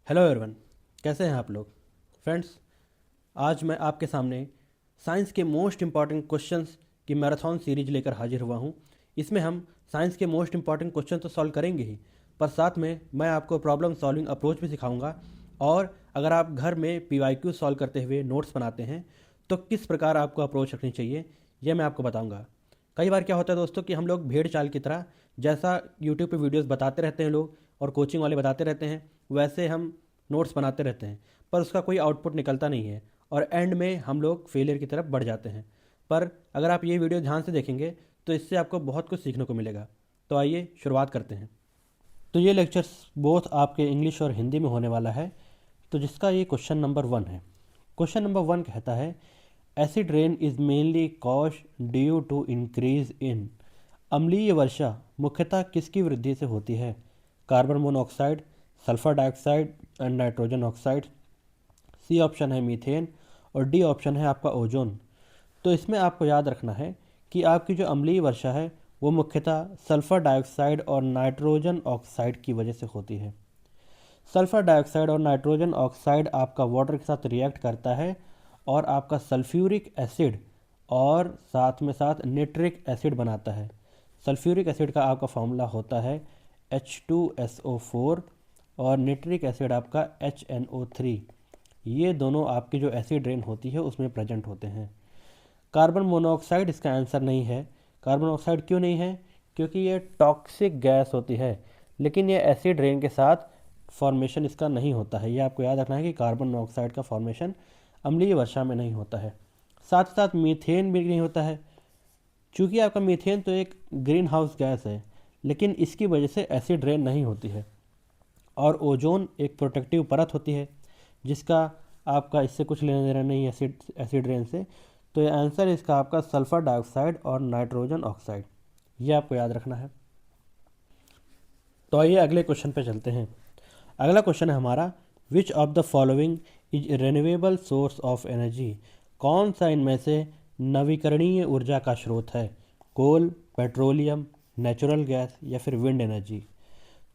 Hello everyone, कैसे हैं आप लोग। फ्रेंड्स, आज मैं आपके सामने साइंस के मोस्ट इम्पॉर्टेंट क्वेश्चंस की मैराथन सीरीज लेकर हाजिर हुआ हूं। इसमें हम साइंस के मोस्ट इम्पॉर्टेंट क्वेश्चन तो सॉल्व करेंगे ही, पर साथ में मैं आपको प्रॉब्लम सॉल्विंग अप्रोच भी सिखाऊंगा। और अगर आप घर में पीवाईक्यू सॉल्व करते हुए नोट्स बनाते हैं तो किस प्रकार आपको अप्रोच रखनी चाहिए, यह मैं आपको बताऊंगा। कई बार क्या होता है दोस्तों कि हम लोग भेड़ चाल की तरह, जैसा यूट्यूब पे वीडियोस बताते रहते हैं लोग और कोचिंग वाले बताते रहते हैं, वैसे हम नोट्स बनाते रहते हैं, पर उसका कोई आउटपुट निकलता नहीं है और एंड में हम लोग फेलियर की तरफ बढ़ जाते हैं। पर अगर आप ये वीडियो ध्यान से देखेंगे तो इससे आपको बहुत कुछ सीखने को मिलेगा। तो आइए शुरुआत करते हैं। तो ये लेक्चर्स बोथ आपके इंग्लिश और हिंदी में होने वाला है। तो जिसका ये क्वेश्चन नंबर 1 है। क्वेश्चन नंबर 1 कहता है, acid rain is mainly cause due to increase in. अम्लीय वर्षा मुख्यतः किसकी वृद्धि से होती है? Carbon monoxide, sulphur dioxide and nitrogen oxide. C option है मीथेन और डी ऑप्शन है आपका ओजोन। तो इसमें आपको याद रखना है कि आपकी जो अम्लीय वर्षा है वो मुख्यतः सल्फर डाइऑक्साइड और नाइट्रोजन ऑक्साइड की वजह से होती है। सल्फर डाइऑक्साइड और नाइट्रोजन ऑक्साइड आपका वाटर के साथ रिएक्ट करता है और आपका सल्फ्यूरिक एसिड और साथ में साथ निट्रिक एसिड बनाता है। सल्फ्यूरिक एसिड का आपका फॉर्मूला होता है H2SO4 और निट्रिक एसिड आपका HNO3। ये दोनों आपकी जो एसिड रेन होती है उसमें प्रेजेंट होते हैं। कार्बन मोनोऑक्साइड इसका आंसर नहीं है। कार्बन मोनोऑक्साइड क्यों नहीं है? क्योंकि ये टॉक्सिक गैस होती है, लेकिन ये एसिड रेन के साथ फॉर्मेशन इसका नहीं होता है। ये आपको याद रखना है कि कार्बन मोनोऑक्साइड का फॉर्मेशन अम्लीय वर्षा में नहीं होता है। साथ ही साथ मीथेन भी नहीं होता है। चूँकि आपका मीथेन तो एक ग्रीन हाउस गैस है, लेकिन इसकी वजह से एसिड रेन नहीं होती है। और ओजोन एक प्रोटेक्टिव परत होती है, जिसका आपका इससे कुछ लेना देना नहीं है एसिड रेन से। तो ये आंसर इसका आपका सल्फर डाइऑक्साइड और नाइट्रोजन ऑक्साइड, ये आपको याद रखना है। तो आइए अगले क्वेश्चन पे चलते हैं। अगला क्वेश्चन है हमारा, विच of the following is renewable source of energy. कौन सा इनमें से नवीकरणीय ऊर्जा का स्रोत है? कोल, पेट्रोलियम, नेचुरल गैस या फिर विंड एनर्जी।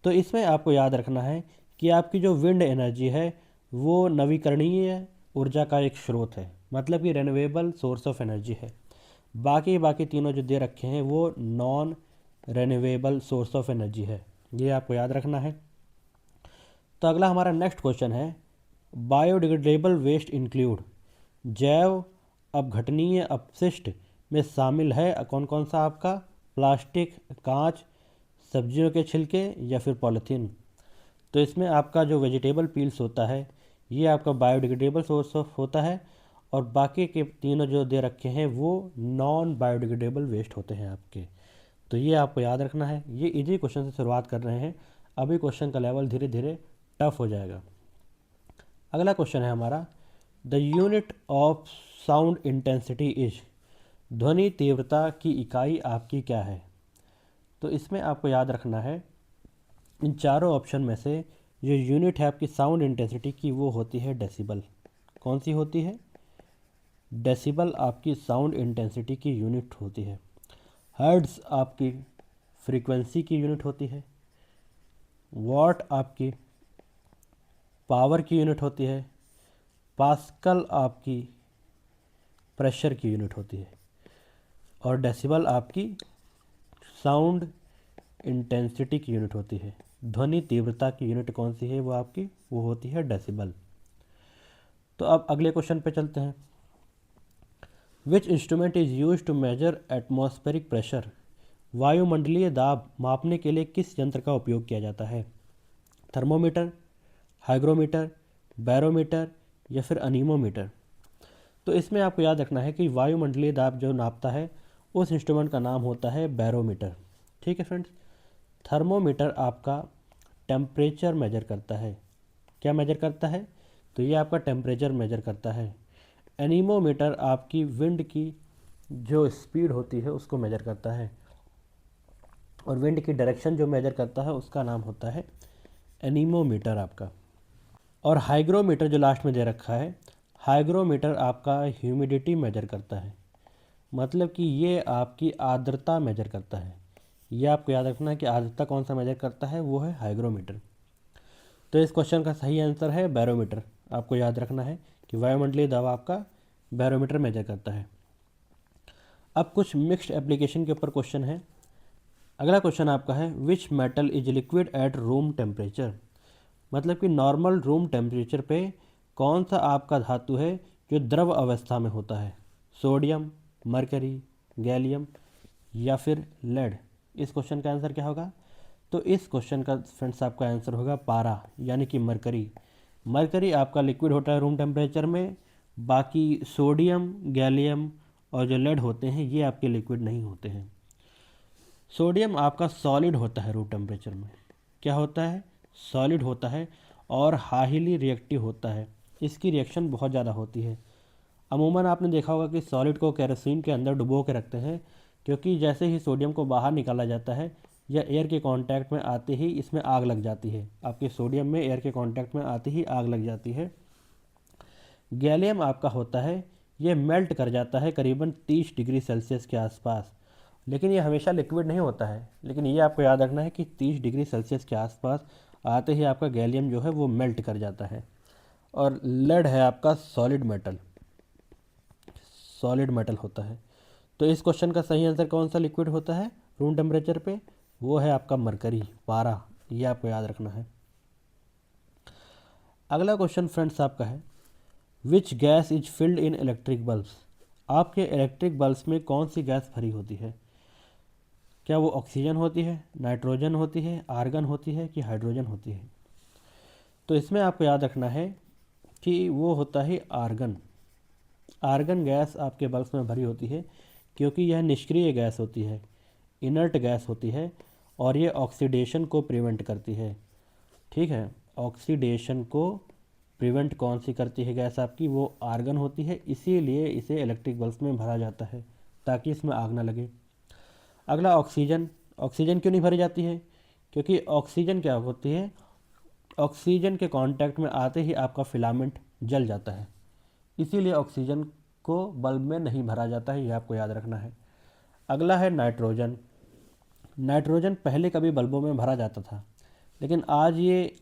तो इसमें आपको याद रखना है कि आपकी जो विंड एनर्जी है वो नवीकरणीय ऊर्जा का एक स्रोत है, मतलब कि रेन्यूएबल सोर्स ऑफ एनर्जी है। बाकी बाकी तीनों जो दे रखे हैं वो non renewable source of energy है, ये आपको याद रखना है। तो अगला हमारा नेक्स्ट क्वेश्चन है, बायोडिग्रेडेबल वेस्ट इंक्लूड। जैव अपघटनीय अपशिष्ट में शामिल है कौन कौन सा आपका? प्लास्टिक, कांच, सब्जियों के छिलके या फिर पॉलीथीन। तो इसमें आपका जो वेजिटेबल पील्स होता है ये आपका बायोडिग्रेडेबल सोर्स ऑफ होता है, और बाकी के तीनों जो दे रखे हैं वो नॉन बायोडिग्रेडेबल वेस्ट होते हैं आपके। तो ये आपको याद रखना है। ये इजी क्वेश्चन से शुरुआत कर रहे हैं, अभी क्वेश्चन का लेवल धीरे धीरे टफ हो जाएगा। अगला क्वेश्चन है हमारा, the unit of sound intensity is. ध्वनि तीव्रता की इकाई आपकी क्या है? तो इसमें आपको याद रखना है, इन चारों ऑप्शन में से जो यूनिट है आपकी साउंड इंटेंसिटी की वो होती है डेसिबल। कौन सी होती है? डेसिबल आपकी साउंड इंटेंसिटी की यूनिट होती है। हर्ट्ज आपकी फ्रीक्वेंसी की यूनिट होती है। वॉट आपकी पावर की यूनिट होती है। पास्कल आपकी प्रेशर की यूनिट होती है। और डेसिबल आपकी साउंड इंटेंसिटी की यूनिट होती है। ध्वनि तीव्रता की यूनिट कौन सी है? वो आपकी वो होती है डेसिबल। तो अब अगले क्वेश्चन पे चलते हैं। Which instrument is use to measure atmospheric pressure. वायुमंडलीय दाब मापने के लिए किस यंत्र का उपयोग किया जाता है? थर्मोमीटर, हाइग्रोमीटर, बैरोमीटर या फिर अनीमोमीटर। तो इसमें आपको याद रखना है कि वायुमंडलीय दाब जो नापता है उस इंस्ट्रूमेंट का नाम होता है बैरोमीटर। ठीक है फ्रेंड्स। थर्मोमीटर आपका टेम्परेचर मेजर करता है। क्या मेजर करता है? तो ये आपका टेम्परेचर मेजर करता है। एनीमोमीटर आपकी विंड की जो स्पीड होती है उसको मेजर करता है, और विंड की डायरेक्शन जो मेजर करता है उसका नाम होता है एनीमोमीटर आपका। और हाइग्रोमीटर जो लास्ट में दे रखा है, हाइग्रोमीटर आपका ह्यूमिडिटी मेजर करता है, मतलब कि ये आपकी आर्द्रता मेजर करता है। ये आपको याद रखना है कि आर्द्रता कौन सा मेजर करता है, वो है हाइग्रोमीटर। तो इस क्वेश्चन का सही आंसर है बैरोमीटर। आपको याद रखना है कि वायुमंडलीय दबाव आपका बैरोमीटर मेजर करता है। अब कुछ मिक्स्ड एप्लीकेशन के ऊपर क्वेश्चन है। अगला क्वेश्चन आपका है which metal is liquid at room temperature. मतलब कि नॉर्मल रूम टेम्परेचर पे कौन सा आपका धातु है जो द्रव अवस्था में होता है। सोडियम, मरकरी, गैलियम या फिर लेड। इस क्वेश्चन का आंसर क्या होगा? तो इस क्वेश्चन का फ्रेंड्स आपका आंसर होगा पारा यानी कि मरकरी। मरकरी आपका लिक्विड होता है रूम टेम्परेचर में, बाकी सोडियम, गैलियम और जो लेड होते हैं ये आपके लिक्विड नहीं होते हैं। सोडियम आपका सॉलिड होता है रूम टेम्परेचर में। क्या होता है? सॉलिड होता है और हाईली रिएक्टिव होता है। इसकी रिएक्शन बहुत ज़्यादा होती है। अमूमन आपने देखा होगा कि सॉलिड को केरोसिन के अंदर डुबो के रखते हैं, क्योंकि जैसे ही सोडियम को बाहर निकाला जाता है या एयर के कांटेक्ट में आते ही इसमें आग लग जाती है। आपके सोडियम में एयर के कांटेक्ट में आते ही आग लग जाती है। गैलियम आपका होता है, ये मेल्ट कर जाता है करीबन 30 डिग्री सेल्सियस के आसपास, लेकिन ये हमेशा लिक्विड नहीं होता है। लेकिन ये आपको याद रखना है कि 30 डिग्री सेल्सियस के आसपास आते ही आपका गैलियम जो है वो मेल्ट कर जाता है। और लेड है आपका सॉलिड मेटल, सॉलिड मेटल होता है। तो इस क्वेश्चन का सही आंसर कौन सा लिक्विड होता है रूम टेम्परेचर पे? वो है आपका मरकरी, पारा। ये आपको याद रखना है। अगला क्वेश्चन फ्रेंड्स आपका है which gas is filled in electric bulbs. आपके इलेक्ट्रिक बल्ब्स में कौन सी गैस भरी होती है? क्या वो ऑक्सीजन होती है, नाइट्रोजन होती है, आर्गन होती है कि हाइड्रोजन होती है? तो इसमें आपको याद रखना है कि वो होता है आर्गन। आर्गन गैस आपके बल्ब्स में भरी होती है क्योंकि यह निष्क्रिय गैस होती है, इनर्ट गैस होती है और ये ऑक्सीडेशन को प्रिवेंट करती है। ठीक है, ऑक्सीडेशन को प्रिवेंट कौन सी करती है गैस आपकी? वो आर्गन होती है। इसीलिए इसे इलेक्ट्रिक बल्ब्स में भरा जाता है ताकि इसमें आग ना लगे। अगला ऑक्सीजन। ऑक्सीजन क्यों नहीं भरी जाती है? क्योंकि ऑक्सीजन क्या होती है, ऑक्सीजन के कांटेक्ट में आते ही आपका फिलामेंट जल जाता है, इसीलिए ऑक्सीजन को बल्ब में नहीं भरा जाता है। ये आपको याद रखना है। अगला है नाइट्रोजन। नाइट्रोजन पहले कभी बल्बों में भरा जाता था, लेकिन आज ये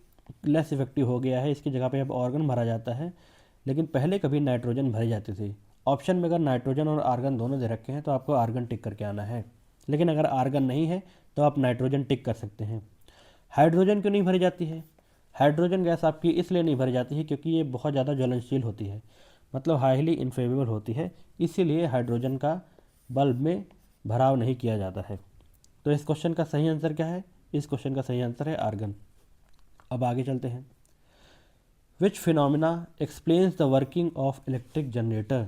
लेस इफेक्टिव हो गया है। इसकी जगह पे अब ऑर्गन भरा जाता है, लेकिन पहले कभी नाइट्रोजन भरी जाती थी। ऑप्शन में अगर नाइट्रोजन और आर्गन दोनों दे रखे हैं तो आपको आर्गन टिक करके आना है, लेकिन अगर आर्गन नहीं है तो आप नाइट्रोजन टिक कर सकते हैं। हाइड्रोजन क्यों नहीं भरी जाती है? हाइड्रोजन गैस आपकी इसलिए नहीं भरी जाती है क्योंकि ये बहुत ज़्यादा ज्वलनशील होती है, मतलब हाईली इनफ्लेमेबल होती है, इसीलिए हाइड्रोजन का बल्ब में भराव नहीं किया जाता है। तो इस क्वेश्चन का सही आंसर क्या है? इस क्वेश्चन का सही आंसर है आर्गन। अब आगे चलते हैं। Which phenomena explains the working of electric generator.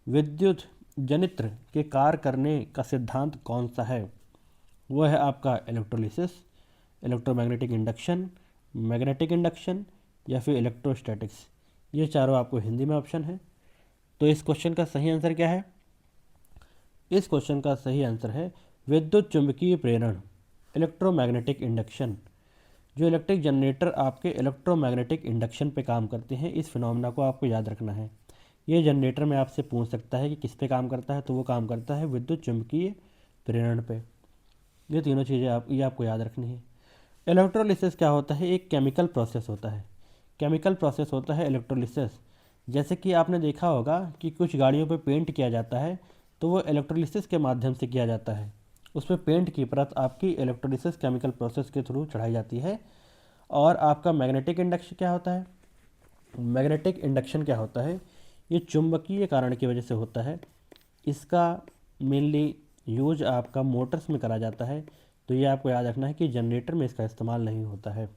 विद्युत जनित्र के कार्य करने का सिद्धांत कौन सा है? वो है आपका electrolysis, electromagnetic induction, magnetic induction या फिर इलेक्ट्रोस्टैटिक्स। ये चारों आपको हिंदी में ऑप्शन है। तो इस क्वेश्चन का सही आंसर क्या है? इस क्वेश्चन का सही आंसर है विद्युत चुंबकीय प्रेरण, इलेक्ट्रोमैग्नेटिक इंडक्शन। जो इलेक्ट्रिक जनरेटर आपके इलेक्ट्रोमैग्नेटिक इंडक्शन पे काम करते हैं, इस फिनोमेना को आपको याद रखना है। ये जनरेटर में आपसे पूछ सकता है कि किस पे काम करता है, तो वो काम करता है विद्युत चुंबकीय प्रेरण पे। ये तीनों चीज़ें ये आपको याद रखनी है। इलेक्ट्रोलिसिस क्या होता है? एक केमिकल प्रोसेस होता है। केमिकल प्रोसेस होता है इलेक्ट्रोलिसिस। जैसे कि आपने देखा होगा कि कुछ गाड़ियों पे पेंट किया जाता है, तो वो इलेक्ट्रोलिसिस के माध्यम से किया जाता है। उस पर पेंट की परत आपकी इलेक्ट्रोलिसिस केमिकल प्रोसेस के थ्रू चढ़ाई जाती है। और आपका मैग्नेटिक इंडक्शन क्या होता है? मैग्नेटिक इंडक्शन क्या होता है? ये चुंबकीय कारण की वजह से होता है। इसका मेनली यूज आपका मोटर्स में करा जाता है, तो ये आपको याद रखना है कि जनरेटर में इसका इस्तेमाल नहीं होता है।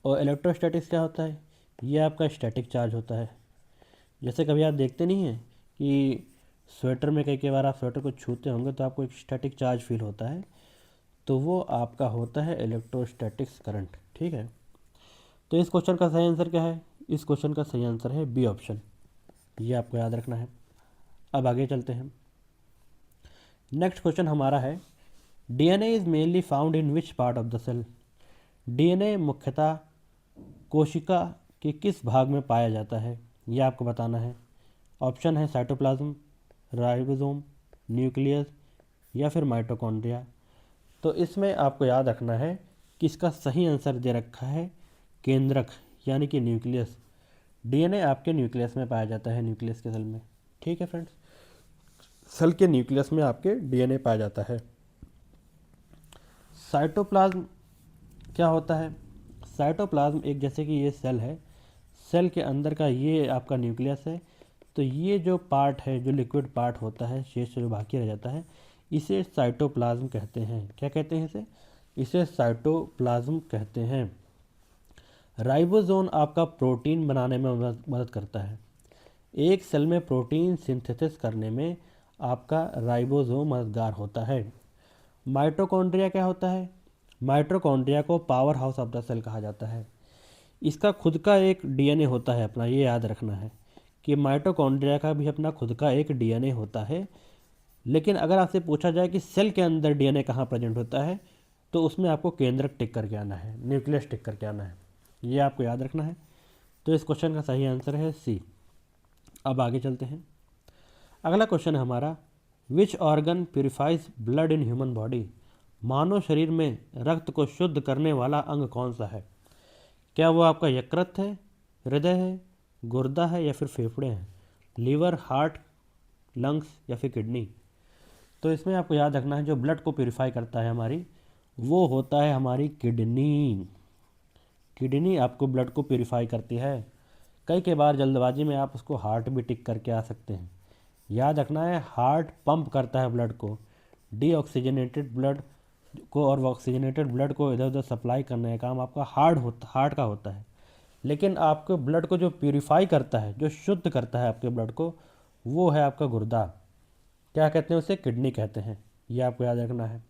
और इलेक्ट्रोस्टैटिक्स क्या होता है? ये आपका स्टैटिक चार्ज होता है। जैसे कभी आप देखते नहीं हैं कि स्वेटर में कई बार आप स्वेटर को छूते होंगे तो आपको एक स्टैटिक चार्ज फील होता है, तो वो आपका होता है इलेक्ट्रोस्टैटिक्स करंट। ठीक है, तो इस क्वेश्चन का सही आंसर क्या है? इस क्वेश्चन का सही आंसर है बी ऑप्शन। ये आपको याद रखना है। अब आगे चलते हैं। नेक्स्ट क्वेश्चन हमारा है DNA is mainly found in which part of the cell. DNA मुख्यतः कोशिका के किस भाग में पाया जाता है, ये आपको बताना है। ऑप्शन है साइटोप्लाज्म, राइबोसोम, न्यूक्लियस या फिर माइटोकॉन्ड्रिया। तो इसमें आपको याद रखना है कि इसका सही आंसर दे रखा है केंद्रक यानी कि न्यूक्लियस। डीएनए आपके न्यूक्लियस में पाया जाता है, न्यूक्लियस के सेल में। ठीक है फ्रेंड्स, सेल के न्यूक्लियस में आपके डीएनए पाया जाता है। साइटोप्लाज्म क्या होता है? साइटोप्लाज्म एक, जैसे कि ये सेल है, सेल के अंदर का ये आपका न्यूक्लियस है। तो ये जो पार्ट है, जो लिक्विड पार्ट होता है, शेष जो बाकी रह जाता है, इसे साइटोप्लाज्म कहते हैं। क्या कहते हैं इसे? इसे साइटोप्लाज्म कहते हैं। राइबोसोम आपका प्रोटीन बनाने में मदद करता है। एक सेल में प्रोटीन सिंथेसिस करने में आपका राइबोसोम मददगार होता है। माइटोकॉन्ड्रिया क्या होता है? माइटोकॉन्ड्रिया को power house of the cell कहा जाता है। इसका खुद का एक डीएनए होता है अपना, ये याद रखना है कि माइटोकॉन्ड्रिया का भी अपना खुद का एक डीएनए होता है। लेकिन अगर आपसे पूछा जाए कि सेल के अंदर डीएनए कहाँ प्रेजेंट होता है, तो उसमें आपको केंद्रक टिक करके आना है, न्यूक्लियस टिक करके आना है, ये आपको याद रखना है। तो इस क्वेश्चन का सही आंसर है सी। अब आगे चलते हैं। अगला क्वेश्चन है हमारा, which organ purifies blood in human body? मानव शरीर में रक्त को शुद्ध करने वाला अंग कौन सा है? क्या वो आपका यकृत है, हृदय है, गुर्दा है, या फिर फेफड़े हैं? लीवर, हार्ट, लंग्स, या फिर किडनी? तो इसमें आपको याद रखना है जो ब्लड को प्योरीफाई करता है हमारी, वो होता है हमारी किडनी। किडनी आपको ब्लड को प्योरीफाई करती है। कई बार जल्दबाजी में आप उसको हार्ट भी टिक करके आ सकते हैं। याद रखना है, हार्ट पंप करता है ब्लड को, डीऑक्सीजनेटेड ब्लड को और ऑक्सीजनेटेड ब्लड को इधर उधर सप्लाई करने का काम आपका हार्ट का होता है। लेकिन आपके ब्लड को जो प्यूरीफाई करता है, जो शुद्ध करता है आपके ब्लड को, वो है आपका गुर्दा। क्या कहते हैं उसे? किडनी कहते हैं। ये आपको याद रखना है।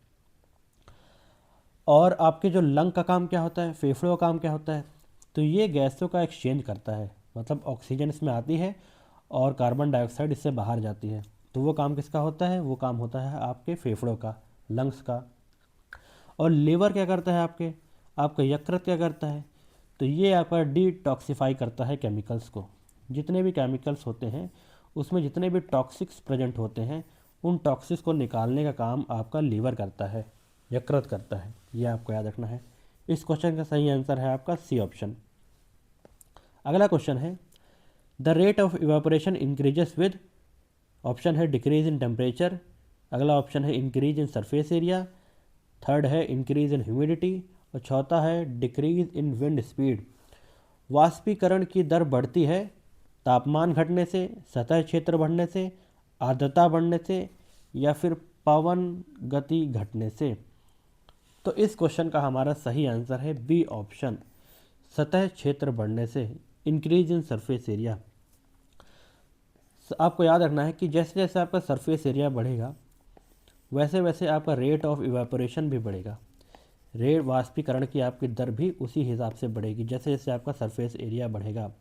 और आपके जो लंग का काम क्या होता है, फेफड़ों का काम क्या होता है? तो ये गैसों का एक्सचेंज करता है, मतलब ऑक्सीजन इसमें आती है और कार्बन डाइऑक्साइड इससे बाहर जाती है। तो वो काम किसका होता है? वो काम होता है आपके फेफड़ों का, लंग्स का। और लीवर क्या करता है आपका यकृत क्या करता है? तो ये आपका डिटॉक्सिफाई करता है केमिकल्स को। जितने भी केमिकल्स होते हैं उसमें जितने भी टॉक्सिक्स प्रेजेंट होते हैं, उन टॉक्सिक्स को निकालने का काम आपका लीवर करता है, यकृत करता है। ये आपको याद रखना है। इस क्वेश्चन का सही आंसर है आपका सी ऑप्शन। अगला क्वेश्चन है, the rate of evaporation increases with, option है डिक्रीज इन टेम्परेचर, अगला ऑप्शन है increase in surface area, third है इंक्रीज इन ह्यूमिडिटी, और चौथा है डिक्रीज इन विंड स्पीड। वाष्पीकरण की दर बढ़ती है तापमान घटने से, सतह क्षेत्र बढ़ने से, आर्द्रता बढ़ने से, या फिर पवन गति घटने से? तो इस क्वेश्चन का हमारा सही आंसर है बी ऑप्शन, सतह क्षेत्र बढ़ने से, इंक्रीज इन सरफेस एरिया। आपको याद रखना है कि जैसे जैसे आपका सरफेस एरिया बढ़ेगा, वैसे वैसे आपका रेट ऑफ इवेपोरेशन भी बढ़ेगा। रेट वाष्पीकरण की आपकी दर भी उसी हिसाब से बढ़ेगी जैसे जैसे आपका सरफेस एरिया बढ़ेगा।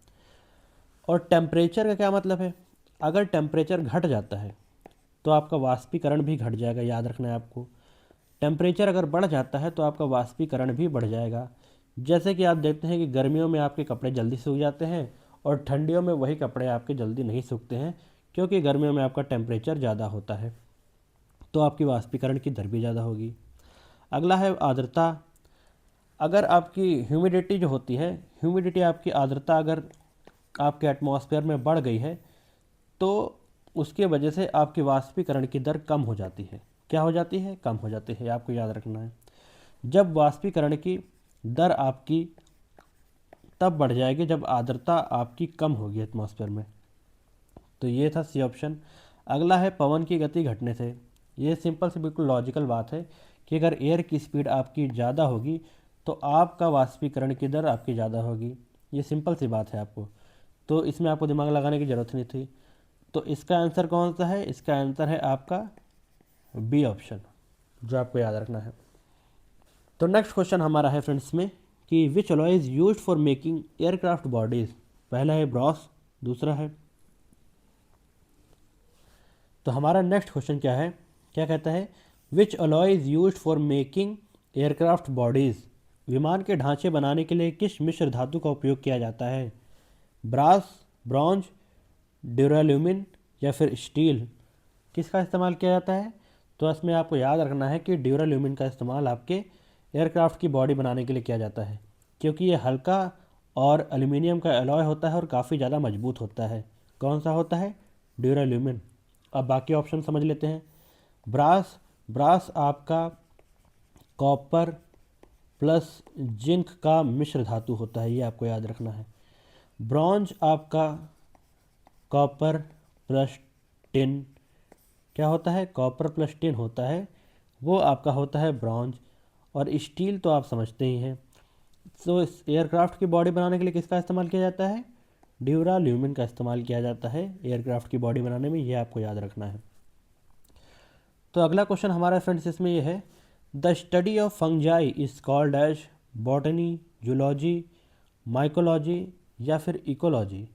और टेम्परेचर का क्या मतलब है? अगर टेम्परेचर घट जाता है तो आपका वाष्पीकरण भी घट जाएगा। याद रखना है आपको, टेम्परेचर अगर बढ़ जाता है तो आपका वाष्पीकरण भी बढ़ जाएगा। जैसे कि आप देखते हैं कि गर्मियों में आपके कपड़े जल्दी सूख जाते हैं और ठंडियों में वही कपड़े आपके जल्दी नहीं सूखते हैं, क्योंकि गर्मियों में आपका टेम्परेचर ज़्यादा होता है, तो आपकी वाष्पीकरण की दर भी ज़्यादा होगी। अगला है आर्द्रता। अगर आपकी ह्यूमिडिटी जो होती है, ह्यूमिडिटी आपकी आर्द्रता अगर आपके एटमॉस्फेयर में बढ़ गई है तो उसके वजह से आपकी वाष्पीकरण की दर कम हो जाती है। क्या हो जाती है? कम हो जाती है। आपको याद रखना है, जब वाष्पीकरण की दर आपकी तब बढ़ जाएगी जब आर्द्रता आपकी कम होगी एटमॉस्फेयर में। तो ये था सी ऑप्शन। अगला है पवन की गति घटने से। ये सिंपल से बिल्कुल लॉजिकल बात है कि अगर एयर की स्पीड आपकी ज़्यादा होगी तो आपका वाष्पीकरण की दर आपकी ज़्यादा होगी। ये सिंपल सी बात है आपको, तो इसमें आपको दिमाग लगाने की ज़रूरत नहीं थी। तो इसका आंसर कौन सा है? इसका आंसर है आपका बी ऑप्शन, जो आपको याद रखना है। तो नेक्स्ट क्वेश्चन हमारा है फ्रेंड्स में कि which alloy is used for making aircraft bodies. पहला है ब्रॉस, दूसरा है। तो हमारा नेक्स्ट क्वेश्चन क्या है? क्या कहता है? Which alloy is used for making aircraft bodies. विमान के ढांचे बनाने के लिए किस मिश्र धातु का उपयोग किया जाता है? ब्रास, ब्रॉन्ज, ड्यूराल्यूमिन, या फिर स्टील? किसका इस्तेमाल किया जाता है? तो इसमें आपको याद रखना है कि ड्यूराल्यूमिन का इस्तेमाल आपके एयरक्राफ्ट की बॉडी बनाने के लिए किया जाता है? क्योंकि ये हल्का और एल्यूमिनियम का एलॉय होता है और काफ़ी ज़्यादा मजबूत होता है। कौन सा होता है? ड्यूराल्यूमिन। अब बाकी ऑप्शन समझ लेते हैं। ब्रास, ब्रास आपका कॉपर प्लस जिंक का मिश्र धातु होता है, ये आपको याद रखना है। ब्रॉन्ज आपका कॉपर प्लस टिन, क्या होता है? कॉपर प्लस टिन होता है, वो आपका होता है ब्रॉन्ज। और स्टील तो आप समझते ही हैं। तो इस एयरक्राफ्ट की बॉडी बनाने के लिए किसका इस्तेमाल किया जाता है? ड्यूराल्यूमिन का इस्तेमाल किया जाता है एयरक्राफ्ट की बॉडी बनाने में, ये आपको याद रखना है। तो अगला क्वेश्चन हमारा फ्रेंड्स इसमें ये है, the study of fungi is called as botany, zoology, mycology या फिर इकोलॉजी।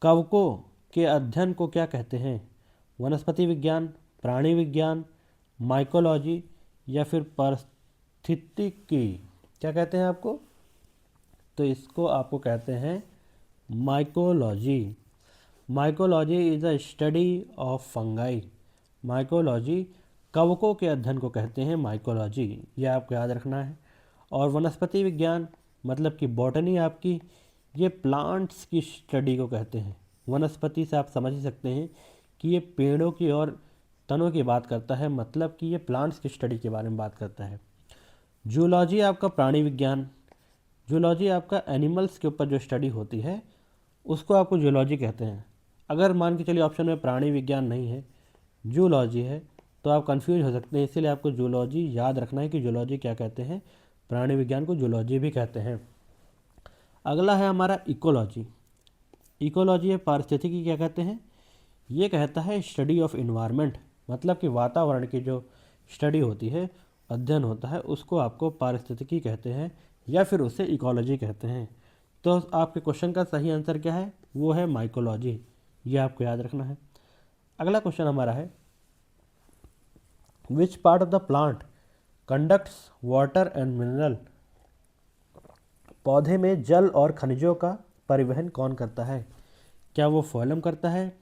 कवकों के अध्ययन को क्या कहते हैं? वनस्पति विज्ञान, प्राणी विज्ञान, माइकोलॉजी या फिर पारिस्थितिकी। क्या कहते हैं आपको? तो इसको आपको कहते हैं mycology. Mycology is the study of fungi. Mycology कवकों के अध्ययन को कहते हैं माइकोलॉजी, यह आपको याद रखना है। और वनस्पति विज्ञान मतलब कि बॉटनी आपकी, ये प्लांट्स की स्टडी को कहते हैं। वनस्पति से आप समझ ही सकते हैं कि ये पेड़ों की और तनों की बात करता है, मतलब कि ये प्लांट्स की स्टडी के बारे में बात करता है। जूलॉजी आपका प्राणी विज्ञान, जूलॉजी आपका एनिमल्स के ऊपर जो स्टडी होती है उसको आपको जूलॉजी कहते हैं। अगर मान के चलिए ऑप्शन में प्राणी विज्ञान नहीं है, जूलॉजी है, तो आप कंफ्यूज हो सकते हैं, इसीलिए आपको जूलॉजी याद रखना है कि जूलॉजी क्या कहते हैं, प्राणी विज्ञान को जूलॉजी भी कहते हैं। अगला है हमारा इकोलॉजी। इकोलॉजी है पारिस्थितिकी, क्या कहते हैं? ये कहता है स्टडी ऑफ इन्वायरमेंट, मतलब कि वातावरण की जो स्टडी होती है, अध्ययन होता है, उसको आपको पारिस्थितिकी कहते हैं या फिर उसे इकोलॉजी कहते हैं। तो आपके क्वेश्चन का सही आंसर क्या है? वो है माइकोलॉजी, ये आपको याद रखना है। अगला क्वेश्चन हमारा है, विच part of the plant conducts water and mineral. पौधे में जल और खनिजों का परिवहन कौन करता है? क्या वो फोलम करता है,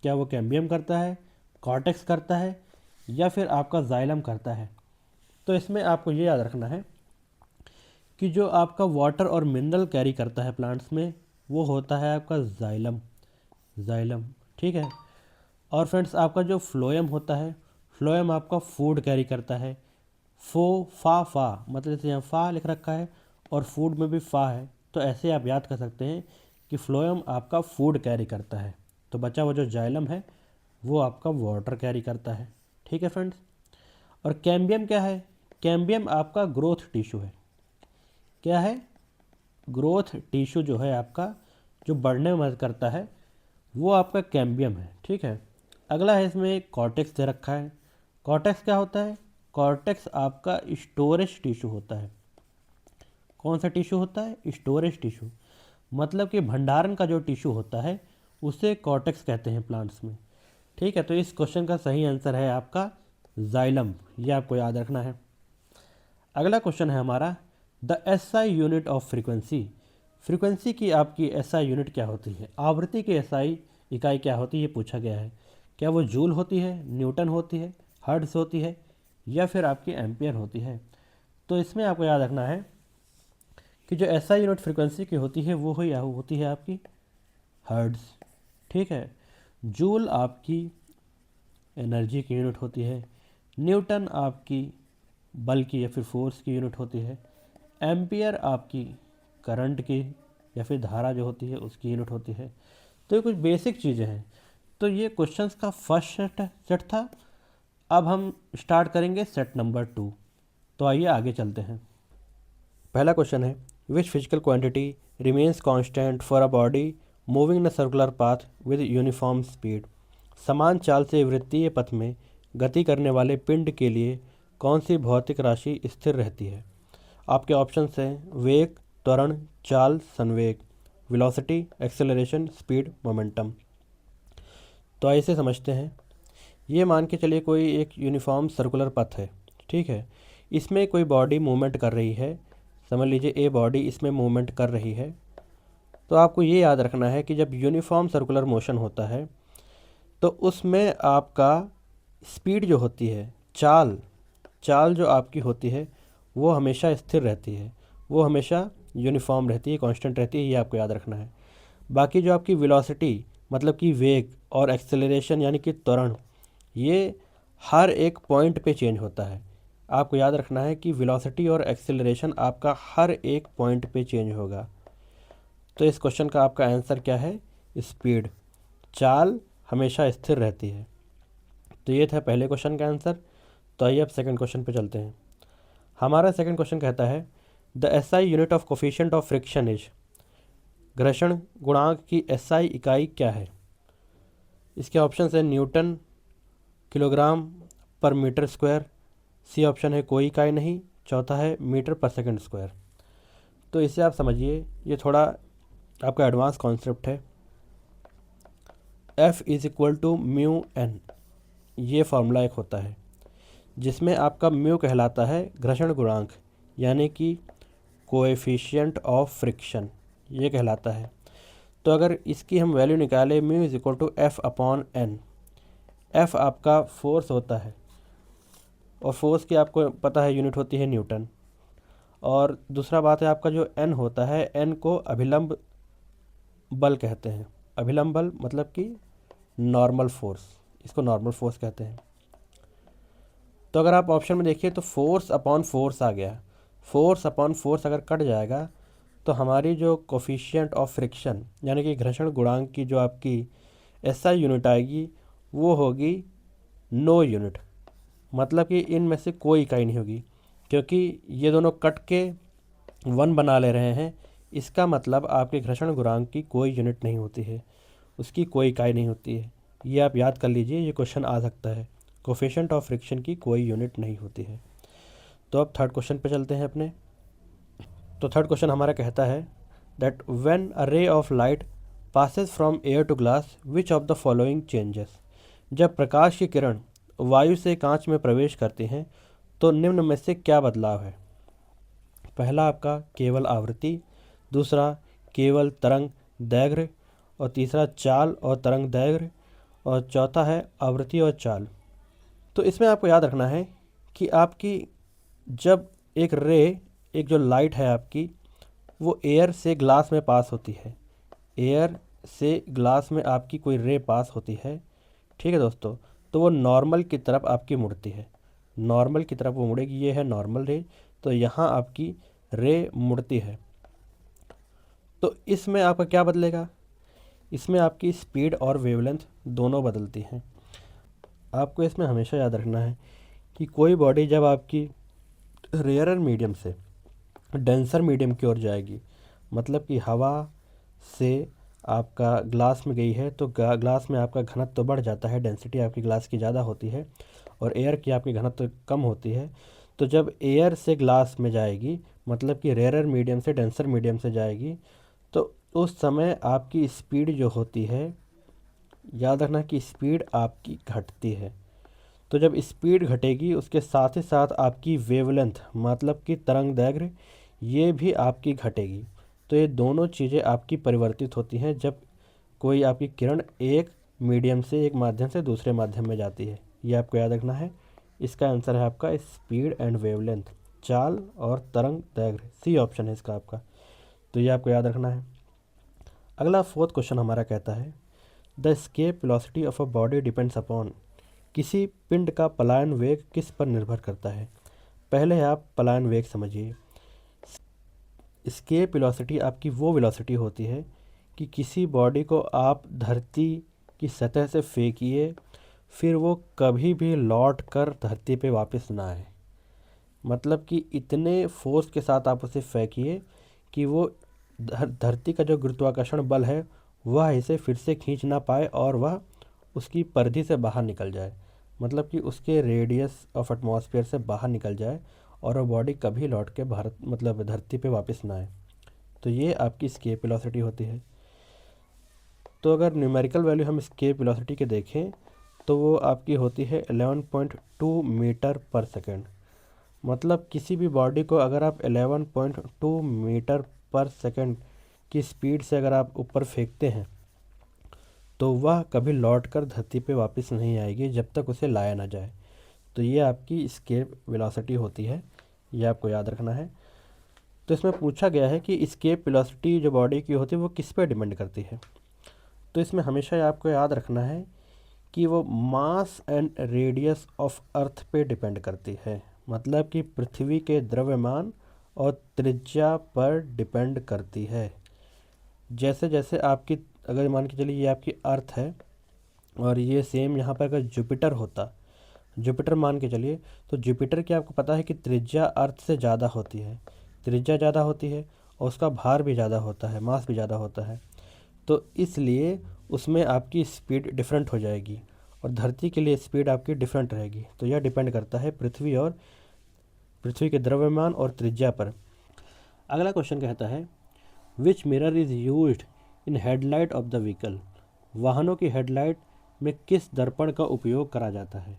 क्या वो कैम्बियम करता है, कॉर्टेक्स करता है या फिर आपका जाइलम करता है? तो इसमें आपको ये याद रखना है कि जो आपका वाटर और मिनरल कैरी करता है प्लांट्स में, वो होता है आपका जाइलम, जाइलम, ठीक है। और फ्रेंड्स आपका जो फ्लोएम होता है, फ्लोएम आपका फूड कैरी करता है। फा मतलब जैसे यहाँ फा लिख रखा है और फूड में भी फा है, तो ऐसे आप याद कर सकते हैं कि फ्लोएम आपका फूड कैरी करता है। तो बचा हुआ जो जाइलम है वो आपका वाटर कैरी करता है, ठीक है फ्रेंड्स। और कैम्बियम क्या है? कैम्बियम आपका ग्रोथ टिश्यू है। क्या है? ग्रोथ टिश्यू जो है आपका, जो बढ़ने में मदद करता है, वो आपका कैम्बियम है, ठीक है। अगला है इसमें कॉर्टेक्स दे रखा है। कॉर्टेक्स क्या होता है? कॉर्टेक्स आपका स्टोरेज टिश्यू होता है। कौन सा टिश्यू होता है? स्टोरेज टिश्यू, मतलब कि भंडारण का जो टिश्यू होता है उसे कॉर्टेक्स कहते हैं प्लांट्स में, ठीक है। तो इस क्वेश्चन का सही आंसर है आपका जाइलम, ये आपको याद रखना है। अगला क्वेश्चन है हमारा, the SI unit of frequency. Frequency की आपकी एसआई यूनिट क्या होती है? आवृत्ति की एसआई इकाई क्या होती है, ये पूछा गया है। क्या वो जूल होती है, न्यूटन होती है, हर्ट्ज होती है या फिर आपकी एम्पियर होती है? तो इसमें आपको याद रखना है कि जो एसआई यूनिट फ्रीक्वेंसी की होती है वो होती है आपकी हर्ट्ज, ठीक है। जूल आपकी एनर्जी की यूनिट होती है, न्यूटन आपकी बल की या फिर फोर्स की यूनिट होती है, एम्पियर आपकी करंट की या फिर धारा जो होती है उसकी यूनिट होती है। तो ये कुछ बेसिक चीज़ें हैं। तो ये क्वेश्चंस का फर्स्ट सेट था। अब हम स्टार्ट करेंगे सेट नंबर 2। तो आइए आगे चलते हैं। पहला क्वेश्चन है, which physical quantity remains constant for a body moving in a circular path with uniform speed. समान चाल से वृत्तीय पथ में गति करने वाले पिंड के लिए कौन सी भौतिक राशि स्थिर रहती है? आपके ऑप्शंस हैं वेग, त्वरण, चाल, संवेग, वेलोसिटी, एक्सेलरेशन, स्पीड, मोमेंटम। तो ऐसे समझते हैं। ये मान के चलिए कोई एक यूनिफॉर्म सर्कुलर पथ है, ठीक है। इसमें कोई बॉडी मूवमेंट कर रही है, समझ लीजिए ए बॉडी इसमें मूवमेंट कर रही है। तो आपको ये याद रखना है कि जब यूनिफॉर्म सर्कुलर मोशन होता है तो उसमें आपका स्पीड जो होती है, चाल जो आपकी होती है वो हमेशा स्थिर रहती है, वो हमेशा यूनिफॉर्म रहती है, कांस्टेंट रहती है, ये आपको याद रखना है। बाकी जो आपकी वेलोसिटी मतलब कि वेग और एक्सेलरेशन यानी कि त्वरण, ये हर एक पॉइंट पे चेंज होता है। आपको याद रखना है कि वेलोसिटी और एक्सेलरेशन आपका हर एक पॉइंट पे चेंज होगा। तो इस क्वेश्चन का आपका आंसर क्या है? स्पीड, चाल हमेशा स्थिर रहती है। तो ये था पहले क्वेश्चन का आंसर। तो आइए अब सेकंड क्वेश्चन पे चलते हैं। हमारा सेकंड क्वेश्चन कहता है the SI unit of coefficient of friction is, घर्षण गुणांक की एसआई इकाई क्या है? इसके ऑप्शन है न्यूटन, किलोग्राम पर मीटर स्क्वायर, सी ऑप्शन है कोई इकाई नहीं, चौथा है मीटर पर सेकंड स्क्वायर। तो इसे आप समझिए, ये थोड़ा आपका एडवांस कॉन्सेप्ट है। F is equal to mu N, ये फार्मूला एक होता है जिसमें आपका म्यू कहलाता है घर्षण गुणांक यानी कि कोएफिशिएंट ऑफ फ्रिक्शन, ये कहलाता है। तो अगर इसकी हम वैल्यू निकालें, mu is equal to F upon N. F आपका फोर्स होता है और फोर्स की आपको पता है यूनिट होती है न्यूटन। और दूसरा बात है आपका जो एन होता है, एन को अभिलंब बल कहते हैं। अभिलंब बल मतलब कि नॉर्मल फोर्स, इसको नॉर्मल फोर्स कहते हैं। तो अगर आप ऑप्शन में देखिए तो फोर्स अपॉन फोर्स आ गया। फोर्स अपॉन फोर्स अगर कट जाएगा तो हमारी जो कोफिशिएंट ऑफ फ्रिक्शन यानी कि घर्षण गुणांक की जो आपकी एसआई यूनिट आएगी वो होगी नो यूनिट, मतलब कि इनमें से कोई इकाई नहीं होगी, क्योंकि ये दोनों कट के वन बना ले रहे हैं। इसका मतलब आपके घर्षण गुणांक की कोई यूनिट नहीं होती है, उसकी कोई इकाई नहीं होती है। ये आप याद कर लीजिए, ये क्वेश्चन आ सकता है। कोफिशिएंट ऑफ फ्रिक्शन की कोई यूनिट नहीं होती है। तो अब थर्ड क्वेश्चन पे चलते हैं अपने। तो थर्ड क्वेश्चन हमारा कहता है that when a ray of light passes from air to glass which of the following changes, जब प्रकाश की किरण वायु से कांच में प्रवेश करती हैं तो निम्न में से क्या बदलाव है? पहला आपका केवल आवृत्ति, दूसरा केवल तरंग दैर्घ्य, और तीसरा चाल और तरंग दैर्घ्य, और चौथा है आवृत्ति और चाल। तो इसमें आपको याद रखना है कि आपकी जब एक रे, एक जो लाइट है आपकी, वो एयर से ग्लास में पास होती है, एयर से ग्लास में आपकी कोई रे पास होती है, ठीक है दोस्तों, तो वो नॉर्मल की तरफ आपकी मुड़ती है, नॉर्मल की तरफ वो मुड़ेगी। ये है नॉर्मल रे, तो यहाँ आपकी रे मुड़ती है। तो इसमें आपका क्या बदलेगा? इसमें आपकी स्पीड और वेवलेंथ दोनों बदलती हैं। आपको इसमें हमेशा याद रखना है कि कोई बॉडी जब आपकी रेयरर मीडियम से डेंसर मीडियम की ओर जाएगी, मतलब कि हवा से आपका ग्लास में गई है तो ग्लास में आपका घनत्व तो बढ़ जाता है, डेंसिटी आपकी ग्लास की ज़्यादा होती है और एयर की आपकी घनत्व तो कम होती है। तो जब एयर से ग्लास में जाएगी, मतलब कि रेयरर मीडियम से डेंसर मीडियम से जाएगी, तो उस समय आपकी स्पीड जो होती है, याद रखना कि स्पीड आपकी घटती है। तो जब स्पीड घटेगी उसके साथ ही साथ आपकी वेवलेंथ मतलब कि तरंग दैर्घ्य ये भी आपकी घटेगी। तो ये दोनों चीज़ें आपकी परिवर्तित होती हैं जब कोई आपकी किरण एक मीडियम से, एक माध्यम से दूसरे माध्यम में जाती है। ये आपको याद रखना है। इसका आंसर है आपका स्पीड एंड वेवलेंथ, चाल और तरंग दैर्घ्य, सी ऑप्शन है इसका आपका। तो ये आपको याद रखना है। अगला फोर्थ क्वेश्चन हमारा कहता है the escape velocity of a body depends upon, किसी पिंड का पलायन वेग किस पर निर्भर करता है? पहले आप पलायन वेग समझिए। एस्केप वेलोसिटी आपकी वो वेलोसिटी होती है कि किसी बॉडी को आप धरती की सतह से फेंकिए, फिर वो कभी भी लौट कर धरती पे वापस ना आए। मतलब कि इतने फोर्स के साथ आप उसे फेंकिए कि वो धरती का जो गुरुत्वाकर्षण बल है वह इसे फिर से खींच ना पाए और वह उसकी परिधि से बाहर निकल जाए, मतलब कि उसके रेडियस ऑफ एटमॉस्फेयर से बाहर निकल जाए और वह बॉडी कभी लौट के भारत मतलब धरती पे वापस ना आए। तो ये आपकी स्केप वेलोसिटी होती है। तो अगर न्यूमेरिकल वैल्यू हम स्केप वेलोसिटी के देखें तो वो आपकी होती है 11.2 मीटर पर सेकेंड। मतलब किसी भी बॉडी को अगर आप 11.2 मीटर पर सेकेंड की स्पीड से अगर आप ऊपर फेंकते हैं तो वह कभी लौट कर धरती पे वापस नहीं आएगी जब तक उसे लाया ना जाए। तो ये आपकी स्केप वेलोसिटी होती है ये आपको याद रखना है। तो इसमें पूछा गया है कि एस्केप वेलोसिटी जो बॉडी की होती है वो किस पे डिपेंड करती है। तो इसमें हमेशा आपको याद रखना है कि वो mass and radius of earth पे डिपेंड करती है। मतलब कि पृथ्वी के द्रव्यमान और त्रिज्या पर डिपेंड करती है। जैसे जैसे आपकी, अगर मान के चलिए ये आपकी अर्थ है और ये सेम यहाँ पर अगर जुपिटर होता, जुपिटर मान के चलिए, तो जुपिटर की आपको पता है कि त्रिज्या अर्थ से ज़्यादा होती है, त्रिज्या ज़्यादा होती है और उसका भार भी ज़्यादा होता है, मास भी ज़्यादा होता है। तो इसलिए उसमें आपकी स्पीड डिफरेंट हो जाएगी और धरती के लिए स्पीड आपकी डिफरेंट रहेगी। तो यह डिपेंड करता है पृथ्वी के द्रव्यमान और त्रिज्या पर। अगला क्वेश्चन कहता है विच mirror is used in headlight of the vehicle. वाहनों की हेडलाइट में किस दर्पण का उपयोग करा जाता है।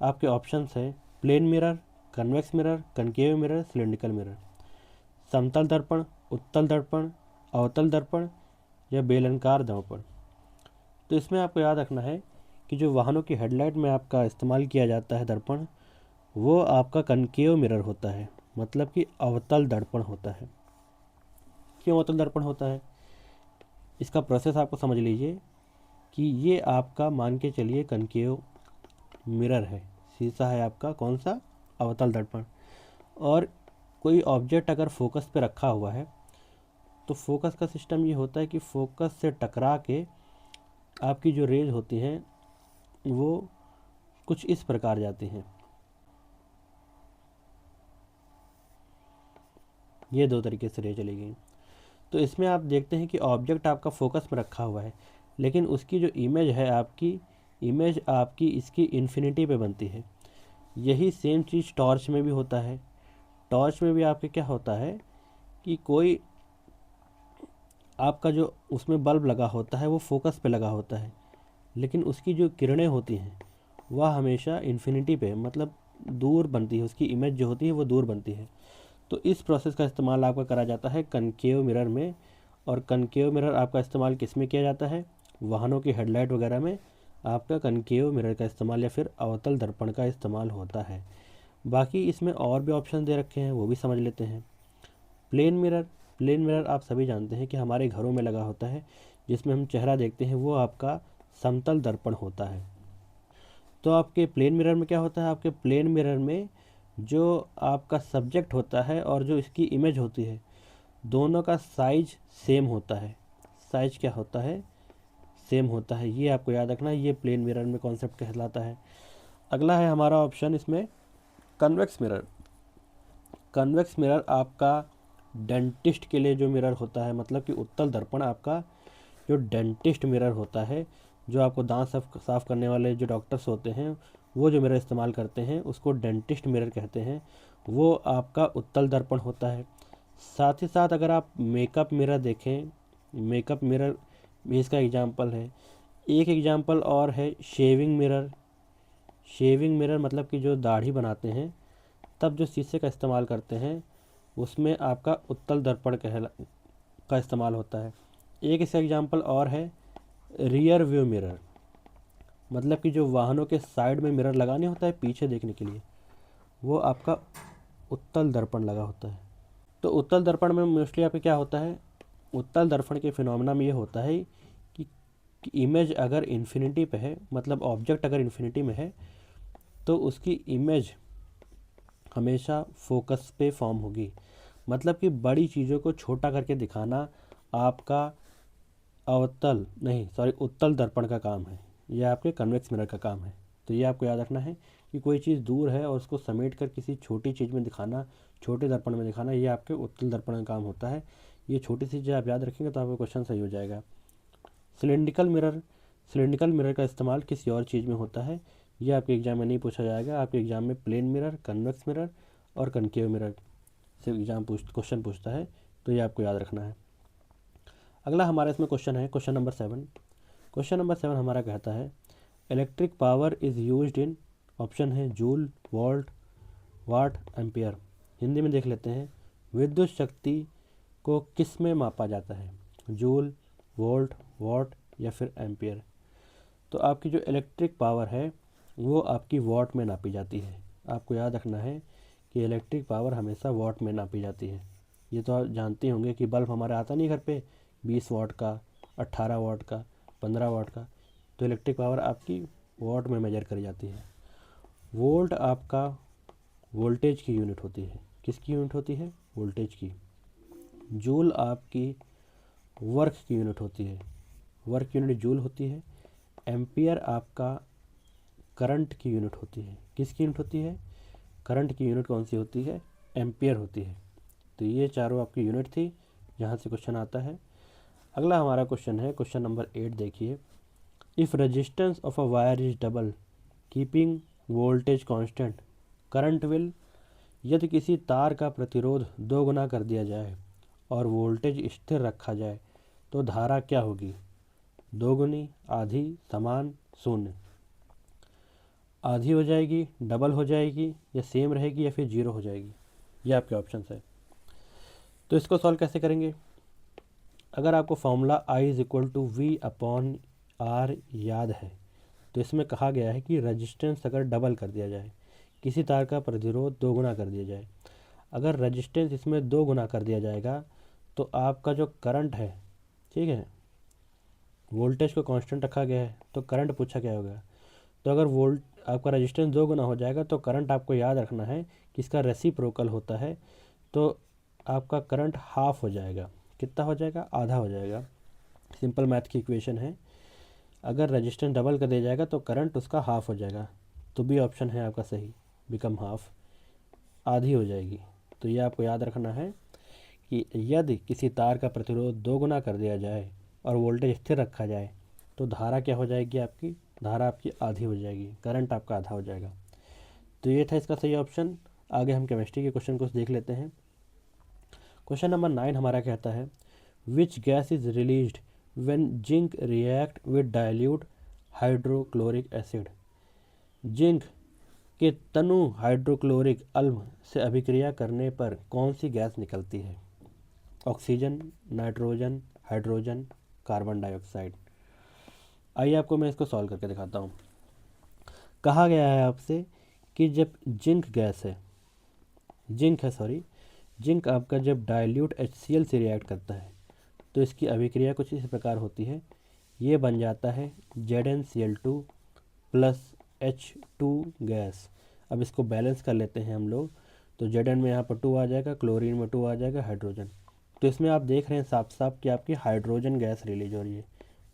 आपके ऑप्शंस हैं plane mirror, convex mirror, concave mirror, cylindrical mirror. समतल दर्पण, उत्तल दर्पण, अवतल दर्पण या बेलनाकार दर्पण। तो इसमें आपको याद रखना है कि जो वाहनों की हेडलाइट में आपका इस्तेमाल किया जाता है दर्पण, वो आपका कनकेव मिरर होता है, मतलब कि अवतल दर्पण होता है। क्यों अवतल दर्पण होता है, इसका प्रोसेस आपको समझ लीजिए कि ये आपका मान के चलिए कनकेव मिरर है, शीशा है आपका कौन सा, अवतल दर्पण। और कोई ऑब्जेक्ट अगर फोकस पे रखा हुआ है तो फोकस का सिस्टम ये होता है कि फोकस से टकरा के आपकी जो रेज होती हैं वो कुछ इस प्रकार जाती हैं। ये दो तरीके से रे चली गई। तो इसमें आप देखते हैं कि ऑब्जेक्ट आपका फोकस में रखा हुआ है, लेकिन उसकी जो इमेज है आपकी इसकी इन्फिनिटी पे बनती है। यही सेम चीज़ टॉर्च में भी होता है। टॉर्च में भी आपके क्या होता है कि कोई आपका जो उसमें बल्ब लगा होता है वो फोकस पे लगा होता है, लेकिन उसकी जो किरणें होती हैं वह हमेशा इन्फिनिटी पे, मतलब दूर बनती है, उसकी इमेज जो होती है वो दूर बनती है। तो इस प्रोसेस का इस्तेमाल आपका करा जाता है कनकेव मिरर में। और कनकेव मिरर आपका इस्तेमाल किस में किया जाता है, वाहनों की हेडलाइट वगैरह में आपका कनकेव मिरर का इस्तेमाल या फिर अवतल दर्पण का इस्तेमाल होता है। बाकी इसमें और भी ऑप्शन दे रखे हैं, वो भी समझ लेते हैं। प्लेन मिरर, प्लेन मिरर आप सभी जानते हैं कि हमारे घरों में लगा होता है, जिसमें हम चेहरा देखते हैं, वो आपका समतल दर्पण होता है। तो आपके प्लेन मिरर में क्या होता है, आपके प्लेन मिरर में जो आपका सब्जेक्ट होता है और जो इसकी इमेज होती है, दोनों का साइज सेम होता है। साइज क्या होता है, सेम होता है। ये आपको याद रखना है, ये प्लेन मिरर में कॉन्सेप्ट कहलाता है। अगला है हमारा ऑप्शन इसमें कन्वेक्स मिरर। कन्वेक्स मिरर आपका डेंटिस्ट के लिए जो मिरर होता है, मतलब कि उत्तल दर्पण आपका जो डेंटिस्ट मिरर होता है, जो आपको दांत साफ करने वाले जो डॉक्टर्स होते हैं वो जो मिरर इस्तेमाल करते हैं उसको डेंटिस्ट मिरर कहते हैं, वो आपका उत्तल दर्पण होता है। साथ ही साथ अगर आप मेकअप मिरर देखें, मेकअप मिरर भी इसका एग्जाम्पल है। एक एग्जाम्पल और है शेविंग मिरर। शेविंग मिरर मतलब कि जो दाढ़ी बनाते हैं तब जो शीशे का इस्तेमाल करते हैं उसमें आपका उत्तल दर्पण का इस्तेमाल होता है। एक इसका एग्जाम्पल और है रियर व्यू मिरर, मतलब कि जो वाहनों के साइड में मिरर लगाने होता है पीछे देखने के लिए, वो आपका उत्तल दर्पण लगा होता है। तो उत्तल दर्पण में मोस्टली आपका क्या होता है, उत्तल दर्पण के फिनोमेना में ये होता है कि इमेज अगर इन्फिनिटी पे है, मतलब ऑब्जेक्ट अगर इन्फिनिटी में है, तो उसकी इमेज हमेशा फोकस पे फॉर्म होगी। मतलब कि बड़ी चीज़ों को छोटा करके दिखाना आपका उत्तल दर्पण का काम है, यह आपके कन्वेक्स मिरर का काम है। तो ये आपको याद रखना है कि कोई चीज़ दूर है और उसको समेट कर किसी छोटी चीज़ में दिखाना, छोटे दर्पण में दिखाना, ये आपके उत्तल दर्पण का काम होता है। ये छोटी सी चीज़ आप याद रखेंगे तो आपका क्वेश्चन सही हो जाएगा। सिलिंड्रिकल मिरर, सिलिंड्रिकल मिरर का इस्तेमाल किसी और चीज़ में होता है, ये आपके एग्जाम में नहीं पूछा जाएगा। आपके एग्जाम में प्लेन मिरर, कन्वेक्स मिरर और कनकेव मिरर से क्वेश्चन पूछता है, तो ये आपको याद रखना है। अगला हमारा इसमें क्वेश्चन है क्वेश्चन नंबर 7। क्वेश्चन नंबर 7 हमारा कहता है electric power is used in, option है जूल, वोल्ट, वाट, एम्पियर। हिंदी में देख लेते हैं, विद्युत शक्ति को किस में मापा जाता है, जूल, वोल्ट, वॉट या फिर एम्पियर। तो आपकी जो इलेक्ट्रिक पावर है वो आपकी वॉट में नापी जाती है। आपको याद रखना है कि इलेक्ट्रिक पावर हमेशा वाट में नापी जाती है। ये तो आप जानते होंगे कि बल्ब हमारा आता नहीं घर पे 20 वाट का, 18 वाट का, 15 वाट का, तो इलेक्ट्रिक पावर आपकी वाट में मेजर करी जाती है। वोल्ट आपका वोल्टेज की यूनिट होती है। किसकी यूनिट होती है? वोल्टेज की। जूल आपकी वर्क की यूनिट होती है। वर्क की यूनिट जूल होती है। एम्पियर आपका करंट की यूनिट होती है। किसकी यूनिट होती है? करंट की यूनिट कौन सी होती है? एम्पियर होती है। तो ये चारों आपकी यूनिट थी जहाँ से क्वेश्चन आता है। अगला हमारा क्वेश्चन है क्वेश्चन नंबर 8। देखिए, if resistance of a wire is double keeping voltage constant current will. यदि किसी तार का प्रतिरोध 2 गुना कर दिया जाए और वोल्टेज स्थिर रखा जाए तो धारा क्या होगी? 2 गुनी, आधी, समान, शून्य। आधी हो जाएगी, डबल हो जाएगी, या सेम रहेगी, या फिर जीरो हो जाएगी। ये आपके ऑप्शन है। तो इसको सॉल्व कैसे करेंगे? अगर आपको फॉर्मूला I = V/R याद है तो इसमें कहा गया है कि रजिस्टेंस अगर डबल कर दिया जाए, किसी तार का प्रतिरोध 2 गुना कर दिया जाए, अगर रजिस्टेंस इसमें 2 गुना कर दिया जाएगा तो आपका जो करंट है, ठीक है, वोल्टेज को कांस्टेंट रखा गया है तो करंट पूछा क्या होगा। तो अगर वोल्ट आपका रजिस्टेंस 2 गुना हो जाएगा तो करंट आपको याद रखना है कि इसका रेसिप्रोकल होता है, तो आपका करंट हाफ हो जाएगा। कितना हो जाएगा? आधा हो जाएगा। सिंपल मैथ की इक्वेशन है। अगर रजिस्टेंस डबल कर दिया जाएगा तो करंट उसका हाफ हो जाएगा। तो बी ऑप्शन है आपका सही, बिकम हाफ, आधी हो जाएगी। तो ये आपको याद रखना है कि यदि किसी तार का प्रतिरोध 2 गुना कर दिया जाए और वोल्टेज स्थिर रखा जाए तो धारा क्या हो जाएगी? आपकी धारा आपकी आधी हो जाएगी, करंट आपका आधा हो जाएगा। तो ये था इसका सही ऑप्शन। आगे हम केमिस्ट्री के क्वेश्चन को देख लेते हैं। क्वेश्चन नंबर 9 हमारा कहता है, which gas is released when zinc react with dilute hydrochloric acid. Zinc के तनु हाइड्रोक्लोरिक अम्ल से अभिक्रिया करने पर कौन सी गैस निकलती है? Oxygen, nitrogen, hydrogen, carbon dioxide. आइए आपको मैं इसको सॉल्व करके दिखाता हूँ। कहा गया है आपसे कि जब जिंक आपका जब डाइल्यूट HCl से रिएक्ट करता है तो इसकी अभिक्रिया कुछ इस प्रकार होती है। ये बन जाता है ZnCl2 प्लस H2 गैस। अब इसको बैलेंस कर लेते हैं हम लोग। तो Zn में यहाँ पर 2 आ जाएगा, क्लोरीन में 2 आ जाएगा, हाइड्रोजन। तो इसमें आप देख रहे हैं साफ साफ कि आपकी हाइड्रोजन गैस रिलीज हो रही है।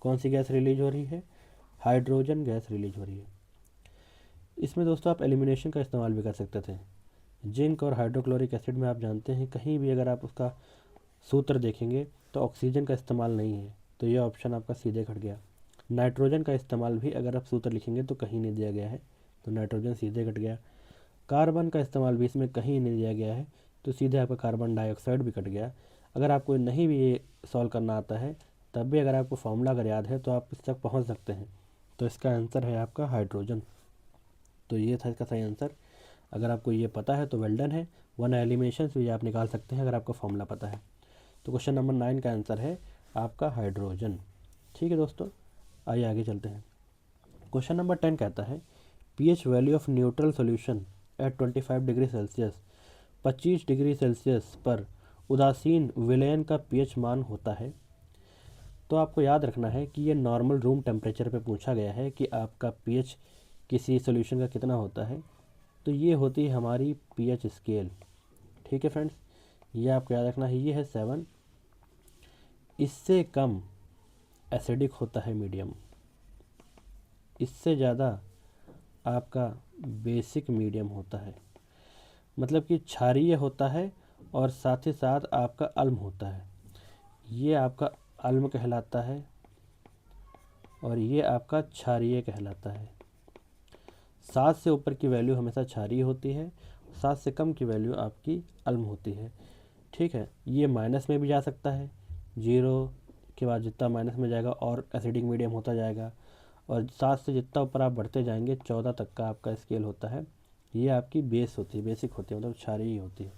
कौन सी गैस रिलीज हो रही है? हाइड्रोजन गैस रिलीज हो रही है। इसमें दोस्तों आप एलिमिनेशन का इस्तेमाल भी कर सकते थे। जिंक और हाइड्रोक्लोरिक एसिड में आप जानते हैं कहीं भी अगर आप उसका सूत्र देखेंगे तो ऑक्सीजन का इस्तेमाल नहीं है, तो ये ऑप्शन आपका सीधे कट गया। नाइट्रोजन का इस्तेमाल भी अगर आप सूत्र लिखेंगे तो कहीं नहीं दिया गया है, तो नाइट्रोजन सीधे कट गया। कार्बन का इस्तेमाल भी इसमें कहीं नहीं दिया गया है, तो सीधे आपका कार्बन डाइऑक्साइड भी कट गया। अगर आपको नहीं भी ये सॉल्व करना आता है तब भी अगर आपको फॉर्मूला अगर याद है तो आप इस तक पहुँच सकते हैं। तो इसका आंसर है आपका हाइड्रोजन। तो ये था इसका सही आंसर। अगर आपको ये पता है तो वेल डन है, वरना एलिमिनेशन भी आप निकाल सकते हैं अगर आपको फॉर्मूला पता है। तो क्वेश्चन नंबर 9 का आंसर है आपका हाइड्रोजन। ठीक है दोस्तों, आइए आगे चलते हैं। क्वेश्चन नंबर 10 कहता है, pH value of neutral solution at 25 degree Celsius 25 degree Celsius पर उदासीन विलयन का pH मान होता है। तो आपको याद रखना है कि ये नॉर्मल रूम टेम्परेचर पे पूछा गया है कि आपका pH किसी सॉल्यूशन का कितना होता है। तो ये होती है हमारी pH स्केल। ठीक है फ्रेंड्स, ये आपको याद रखना है, ये है 7। इससे कम एसिडिक होता है मीडियम, इससे ज़्यादा आपका बेसिक मीडियम होता है। मतलब कि क्षारीय होता है और साथ ही साथ आपका अम्ल होता है। ये आपका अम्ल कहलाता है और ये आपका क्षारीय कहलाता है। 7 से ऊपर की वैल्यू हमेशा क्षारीय होती है, 7 से कम की वैल्यू आपकी अम्ल होती है। ठीक है, ये माइनस में भी जा सकता है, 0 के बाद जितना माइनस में जाएगा और एसिडिक मीडियम होता जाएगा, और 7 से जितना ऊपर आप बढ़ते जाएंगे 14 तक का आपका स्केल होता है। ये आपकी बेस होती है, बेसिक होती है, मतलब क्षारीय होती है।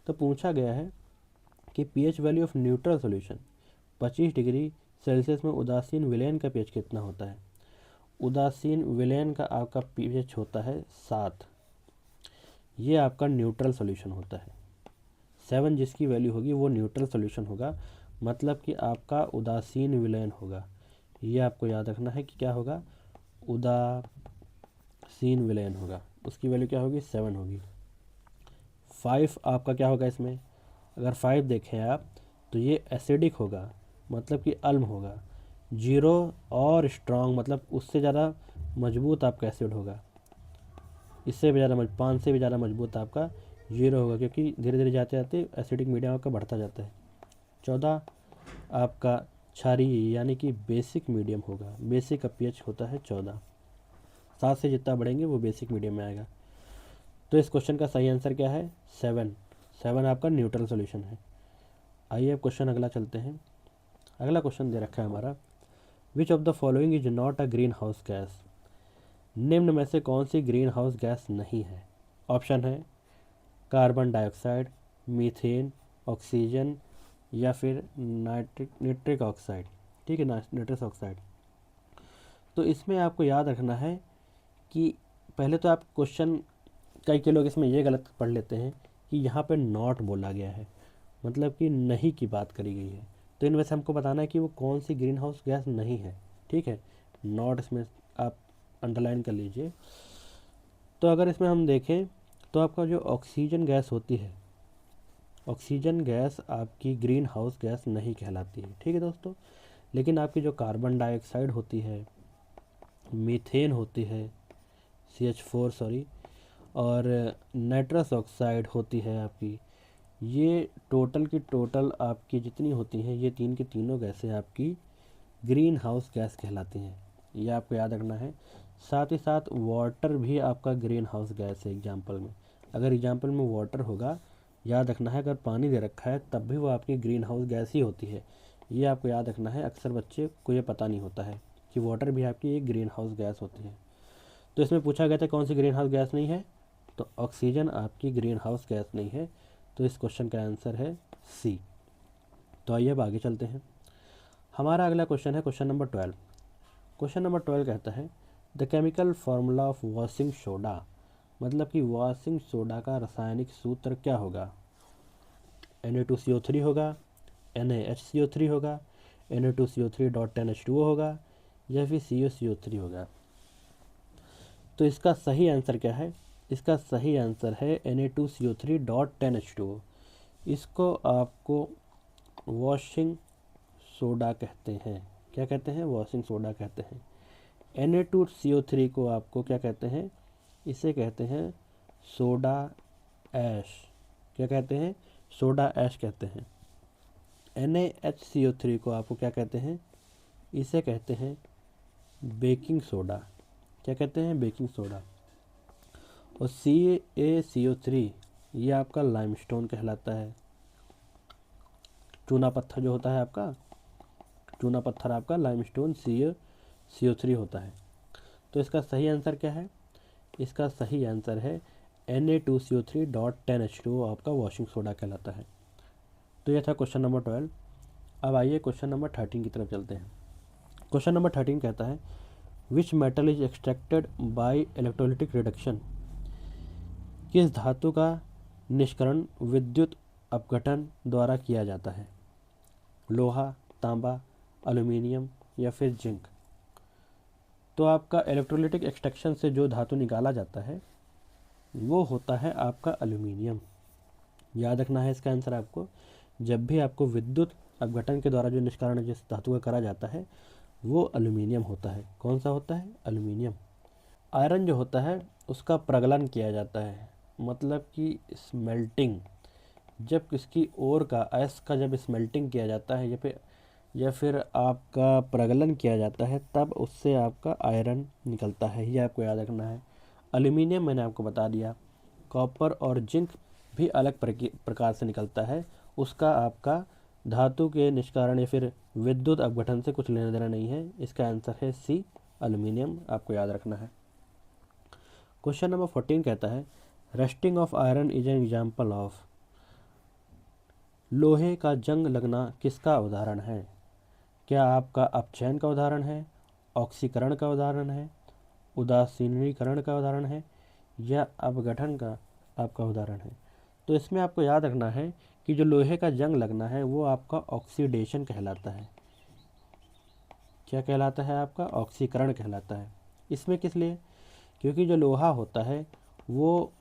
तो पूछा गया है कि pH value of neutral solution 25 degree Celsius में उदासीन विलयन का pH कितना होता है। उदासीन विलयन का आपका pH होता है 7। ये आपका न्यूट्रल सॉल्यूशन होता है। 7 जिसकी वैल्यू होगी वो न्यूट्रल सॉल्यूशन होगा, मतलब कि आपका उदासीन विलयन होगा। ये आपको याद रखना है कि क्या होगा, उदासीन विलयन होगा। उसकी वैल्यू क्या होगी, 7 होगी। 5 आपका क्या होगा इसमें, अगर 5 देखें आप तो ये एसिडिक होगा, मतलब कि अल्म होगा। 0 और स्ट्रॉन्ग मतलब उससे ज़्यादा मजबूत आपका एसिड होगा, इससे भी ज़्यादा 5 से भी ज़्यादा मजबूत आपका 0 होगा, क्योंकि धीरे धीरे जाते जाते एसिडिक मीडियम आपका बढ़ता जाता है। 14 आपका क्षारीय यानी कि बेसिक मीडियम होगा। बेसिक का pH होता है 14। 7 से जितना बढ़ेंगे वो बेसिक मीडियम में आएगा। तो इस क्वेश्चन का सही आंसर क्या है, 7। 7 आपका न्यूट्रल सॉल्यूशन है। आइए अब क्वेश्चन अगला चलते हैं। अगला क्वेश्चन दे रखा है हमारा, विच of the following is not a green house gas. निम्न में से कौन सी ग्रीन हाउस गैस नहीं है। ऑप्शन है कार्बन डाइऑक्साइड, मीथेन, ऑक्सीजन या फिर नाइट्रिक ऑक्साइड। ठीक है, नाइट्रस ऑक्साइड। तो इसमें आपको याद रखना है कि पहले तो आप क्वेश्चन, कई लोग इसमें ये गलत पढ़ लेते हैं कि यहाँ पे नॉट बोला गया है, मतलब कि नहीं की बात करी गई है। तो इनमें से हमको बताना है कि वो कौन सी ग्रीन हाउस गैस नहीं है। ठीक है, नॉट इसमें आप अंडरलाइन कर लीजिए। तो अगर इसमें हम देखें तो आपका जो ऑक्सीजन गैस होती है, ऑक्सीजन गैस आपकी ग्रीन हाउस गैस नहीं कहलाती है। ठीक है दोस्तों, लेकिन आपकी जो कार्बन डाइऑक्साइड होती है, मीथेन होती है, CH4 सॉरी, और नाइट्रस ऑक्साइड होती है आपकी, ये टोटल की टोटल आपकी जितनी होती हैं, ये तीन की तीनों गैसें आपकी ग्रीन हाउस गैस कहलाती हैं। ये आपको याद रखना है। साथ ही साथ वाटर भी आपका ग्रीन हाउस गैस है एग्जाम्पल में। अगर एग्जाम्पल में वाटर होगा, याद रखना है अगर पानी दे रखा है तब भी वो आपकी ग्रीन हाउस गैस ही होती है। ये आपको याद रखना है। अक्सर बच्चे को ये पता नहीं होता है कि वाटर भी आपकी एक ग्रीन हाउस गैस होती है। तो इसमें पूछा गया था कौन सी ग्रीन हाउस गैस नहीं है, तो ऑक्सीजन आपकी ग्रीन हाउस गैस नहीं है। तो इस क्वेश्चन का आंसर है सी। तो आइए अब आगे चलते हैं। हमारा अगला क्वेश्चन है क्वेश्चन नंबर 12। क्वेश्चन नंबर 12 कहता है the chemical formula of washing soda, मतलब कि वॉशिंग सोडा का रासायनिक सूत्र क्या होगा। Na2CO3 होगा, NaHCO3 होगा, Na2CO3.10H2O होगा या फिर CuCO3 होगा। तो इसका सही आंसर क्या है, इसका सही आंसर है Na2CO3.10H2O। इसको आपको वॉशिंग सोडा कहते हैं। क्या कहते हैं, वॉशिंग सोडा कहते हैं। Na2CO3 को आपको क्या कहते हैं, इसे कहते हैं सोडा ऐश। क्या कहते हैं, सोडा ऐश कहते हैं। NaHCO3 को आपको क्या कहते हैं, इसे कहते हैं बेकिंग सोडा। क्या कहते हैं, बेकिंग सोडा। और CaCO3 ये आपका लाइमस्टोन कहलाता है। चूना पत्थर जो होता है आपका, चूना पत्थर आपका लाइमस्टोन CaCO3 होता है। तो इसका सही आंसर क्या है, इसका सही आंसर है Na2CO3.10H2O आपका वॉशिंग सोडा कहलाता है। तो यह था क्वेश्चन नंबर 12। अब आइए क्वेश्चन नंबर 13 की तरफ चलते हैं। क्वेश्चन नंबर 13 कहता है which metal is extracted bye electrolytic reduction. किस धातु का निष्करण विद्युत अपघटन द्वारा किया जाता है। लोहा, तांबा, एल्यूमिनियम या फिर जिंक। तो आपका इलेक्ट्रोलिटिक एक्सट्रैक्शन से जो धातु निकाला जाता है वो होता है आपका एल्यूमिनियम। याद रखना है इसका आंसर आपको। जब भी आपको विद्युत अपघटन के द्वारा जो निष्कारण जिस धातु का करा जाता है वो एल्यूमिनियम होता है। कौन सा होता है, एल्यूमिनियम। आयरन जो होता है उसका प्रगलन किया जाता है, मतलब कि स्मेल्टिंग। जब किसकी ओर का अयस्क का जब स्मेल्टिंग किया जाता है या फिर आपका प्रगलन किया जाता है तब उससे आपका आयरन निकलता है। ये आपको याद रखना है। एल्यूमिनियम मैंने आपको बता दिया। कॉपर और जिंक भी अलग प्रकार से निकलता है, उसका आपका धातु के निष्कारण या फिर विद्युत अपघटन से कुछ लेना देना नहीं है। इसका आंसर है सी, एल्यूमिनियम आपको याद रखना है। क्वेश्चन नंबर 14 कहता है rusting of iron is an example of. लोहे का जंग लगना किसका उदाहरण है। क्या आपका अपचयन का उदाहरण है, ऑक्सीकरण का उदाहरण है, उदासीनीकरण का उदाहरण है या अपघटन का आपका उदाहरण है। तो इसमें आपको याद रखना है कि जो लोहे का जंग लगना है वो आपका ऑक्सीडेशन कहलाता है। क्या कहलाता है? आपका ऑक्सीकरण कहलाता है। इसमें किस लिए? क्योंकि जो लोहा होता है वो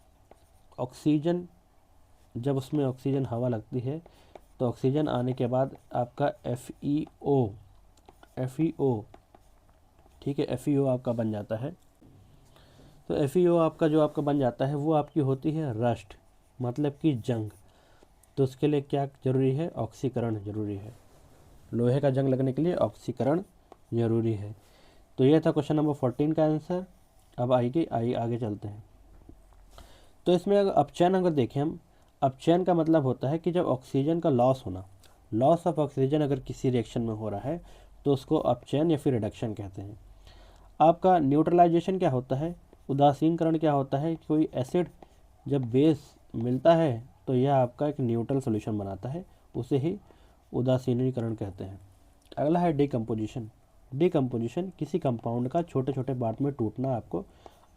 ऑक्सीजन, जब उसमें ऑक्सीजन हवा लगती है तो ऑक्सीजन आने के बाद आपका एफ ई ओ, ठीक है, एफ ई ओ आपका बन जाता है। तो एफ ई ओ आपका जो आपका बन जाता है वो आपकी होती है रस्ट, मतलब कि जंग। तो उसके लिए क्या जरूरी है? ऑक्सीकरण जरूरी है। लोहे का जंग लगने के लिए ऑक्सीकरण जरूरी है। तो ये था क्वेश्चन नंबर 14 का आंसर। अब आइए आगे चलते हैं। तो इसमें अगर अपचयन अगर देखें हम, अपचयन का मतलब होता है कि जब ऑक्सीजन का लॉस होना, लॉस ऑफ ऑक्सीजन अगर किसी रिएक्शन में हो रहा है तो उसको अपचयन या फिर रिडक्शन कहते हैं। आपका न्यूट्रलाइजेशन क्या होता है? उदासीनकरण क्या होता है? कोई एसिड जब बेस मिलता है तो यह आपका एक न्यूट्रल सॉल्यूशन बनाता है, उसे ही उदासीनीकरण कहते हैं। अगला है डिकम्पोजिशन। डिकम्पोजिशन किसी कंपाउंड का छोटे छोटे पार्ट में टूटना आपको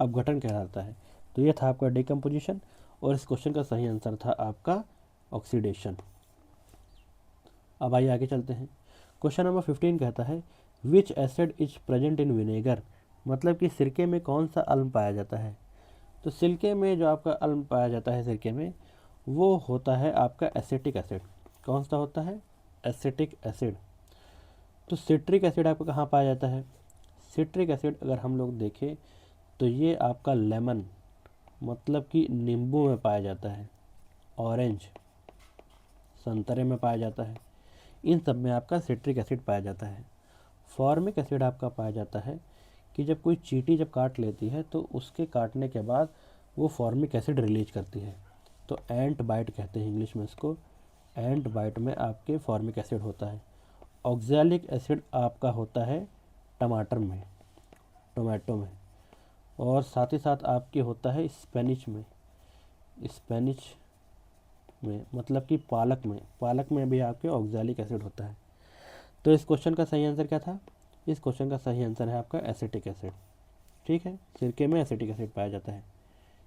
अपघटन कहलाता है। तो ये था आपका डिकम्पोजिशन, और इस क्वेश्चन का सही आंसर था आपका ऑक्सीडेशन। अब आइए आगे चलते हैं। क्वेश्चन नंबर 15 कहता है विच acid is present in vinegar, मतलब कि सिरके में कौन सा अम्ल पाया जाता है। तो सिरके में जो आपका अम्ल पाया जाता है सिरके में, वो होता है आपका एसिटिक एसिड। कौन सा होता है? Acetic acid. तो सिट्रिक एसिड आपको कहाँ पाया जाता है? सिट्रिक एसिड अगर हम लोग देखें तो ये आपका लेमन, मतलब कि नींबू में पाया जाता है, ऑरेंज, संतरे में पाया जाता है, इन सब में आपका सिट्रिक एसिड पाया जाता है। फॉर्मिक एसिड आपका पाया जाता है कि जब कोई चींटी जब काट लेती है तो उसके काटने के बाद वो फॉर्मिक एसिड रिलीज करती है, तो एंट बाइट कहते हैं इंग्लिश में इसको। एंट बाइट में आपके फॉर्मिक एसिड होता है। ऑक्सैलिक एसिड आपका होता है टमाटर में, टोमेटो में, और साथ ही साथ आपके होता है स्पेनिश में, स्पेनिश में मतलब कि पालक में भी आपके ऑक्सैलिक एसिड होता है। तो इस क्वेश्चन का सही आंसर क्या था? इस क्वेश्चन का सही आंसर है आपका एसिटिक एसिड। ठीक है, सिरके में एसिटिक एसिड पाया जाता है।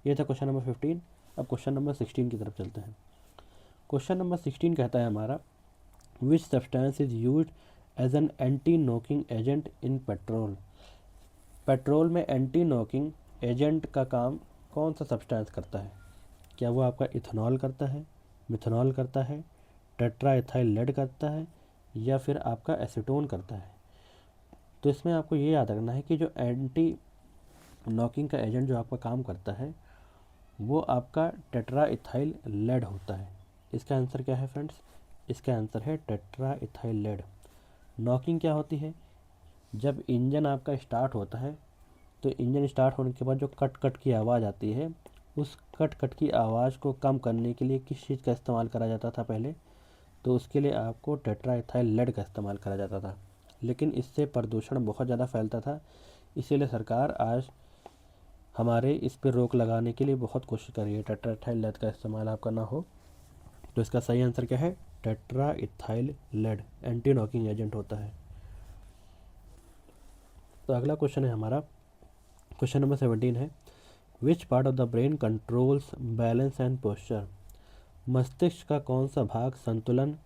ये था क्वेश्चन नंबर 15। अब क्वेश्चन नंबर 16 की तरफ चलते हैं। क्वेश्चन नंबर 16 कहता है हमारा which substance is use as an anti knocking agent in petrol. पेट्रोल में एंटी नॉकिंग एजेंट का काम कौन सा सब्सटेंस करता है? क्या वो आपका इथेनॉल करता है, मिथेनॉल करता है, टेट्रा इथाइल लेड करता है, या फिर आपका एसीटोन करता है? तो इसमें आपको ये याद रखना है कि जो एंटी नॉकिंग का एजेंट जो आपका काम करता है वो आपका टेट्रा इथाइल लेड होता है। इसका आंसर क्या है फ्रेंड्स? इसका आंसर है टेट्रा इथाइल लेड। नॉकिंग क्या होती है? जब इंजन आपका स्टार्ट होता है तो इंजन स्टार्ट होने के बाद जो कट कट की आवाज़ आती है, उस कट कट की आवाज़ को कम करने के लिए किस चीज़ का इस्तेमाल करा जाता था पहले? तो उसके लिए आपको टेट्रा इथाइल लेड का इस्तेमाल करा जाता था। लेकिन इससे प्रदूषण बहुत ज़्यादा फैलता था, इसीलिए सरकार आज हमारे इस पर रोक लगाने के लिए बहुत कोशिश कर रही है, टेट्रा इथाइल लेड का इस्तेमाल आपका ना हो। तो इसका सही आंसर क्या है? Tetraethyl lead anti knocking agent होता है। तो अगला क्वेश्चन है हमारा, क्वेश्चन नंबर 17 है विच part of the brain controls balance and posture. मस्तिष्क का कौन सा भाग संतुलन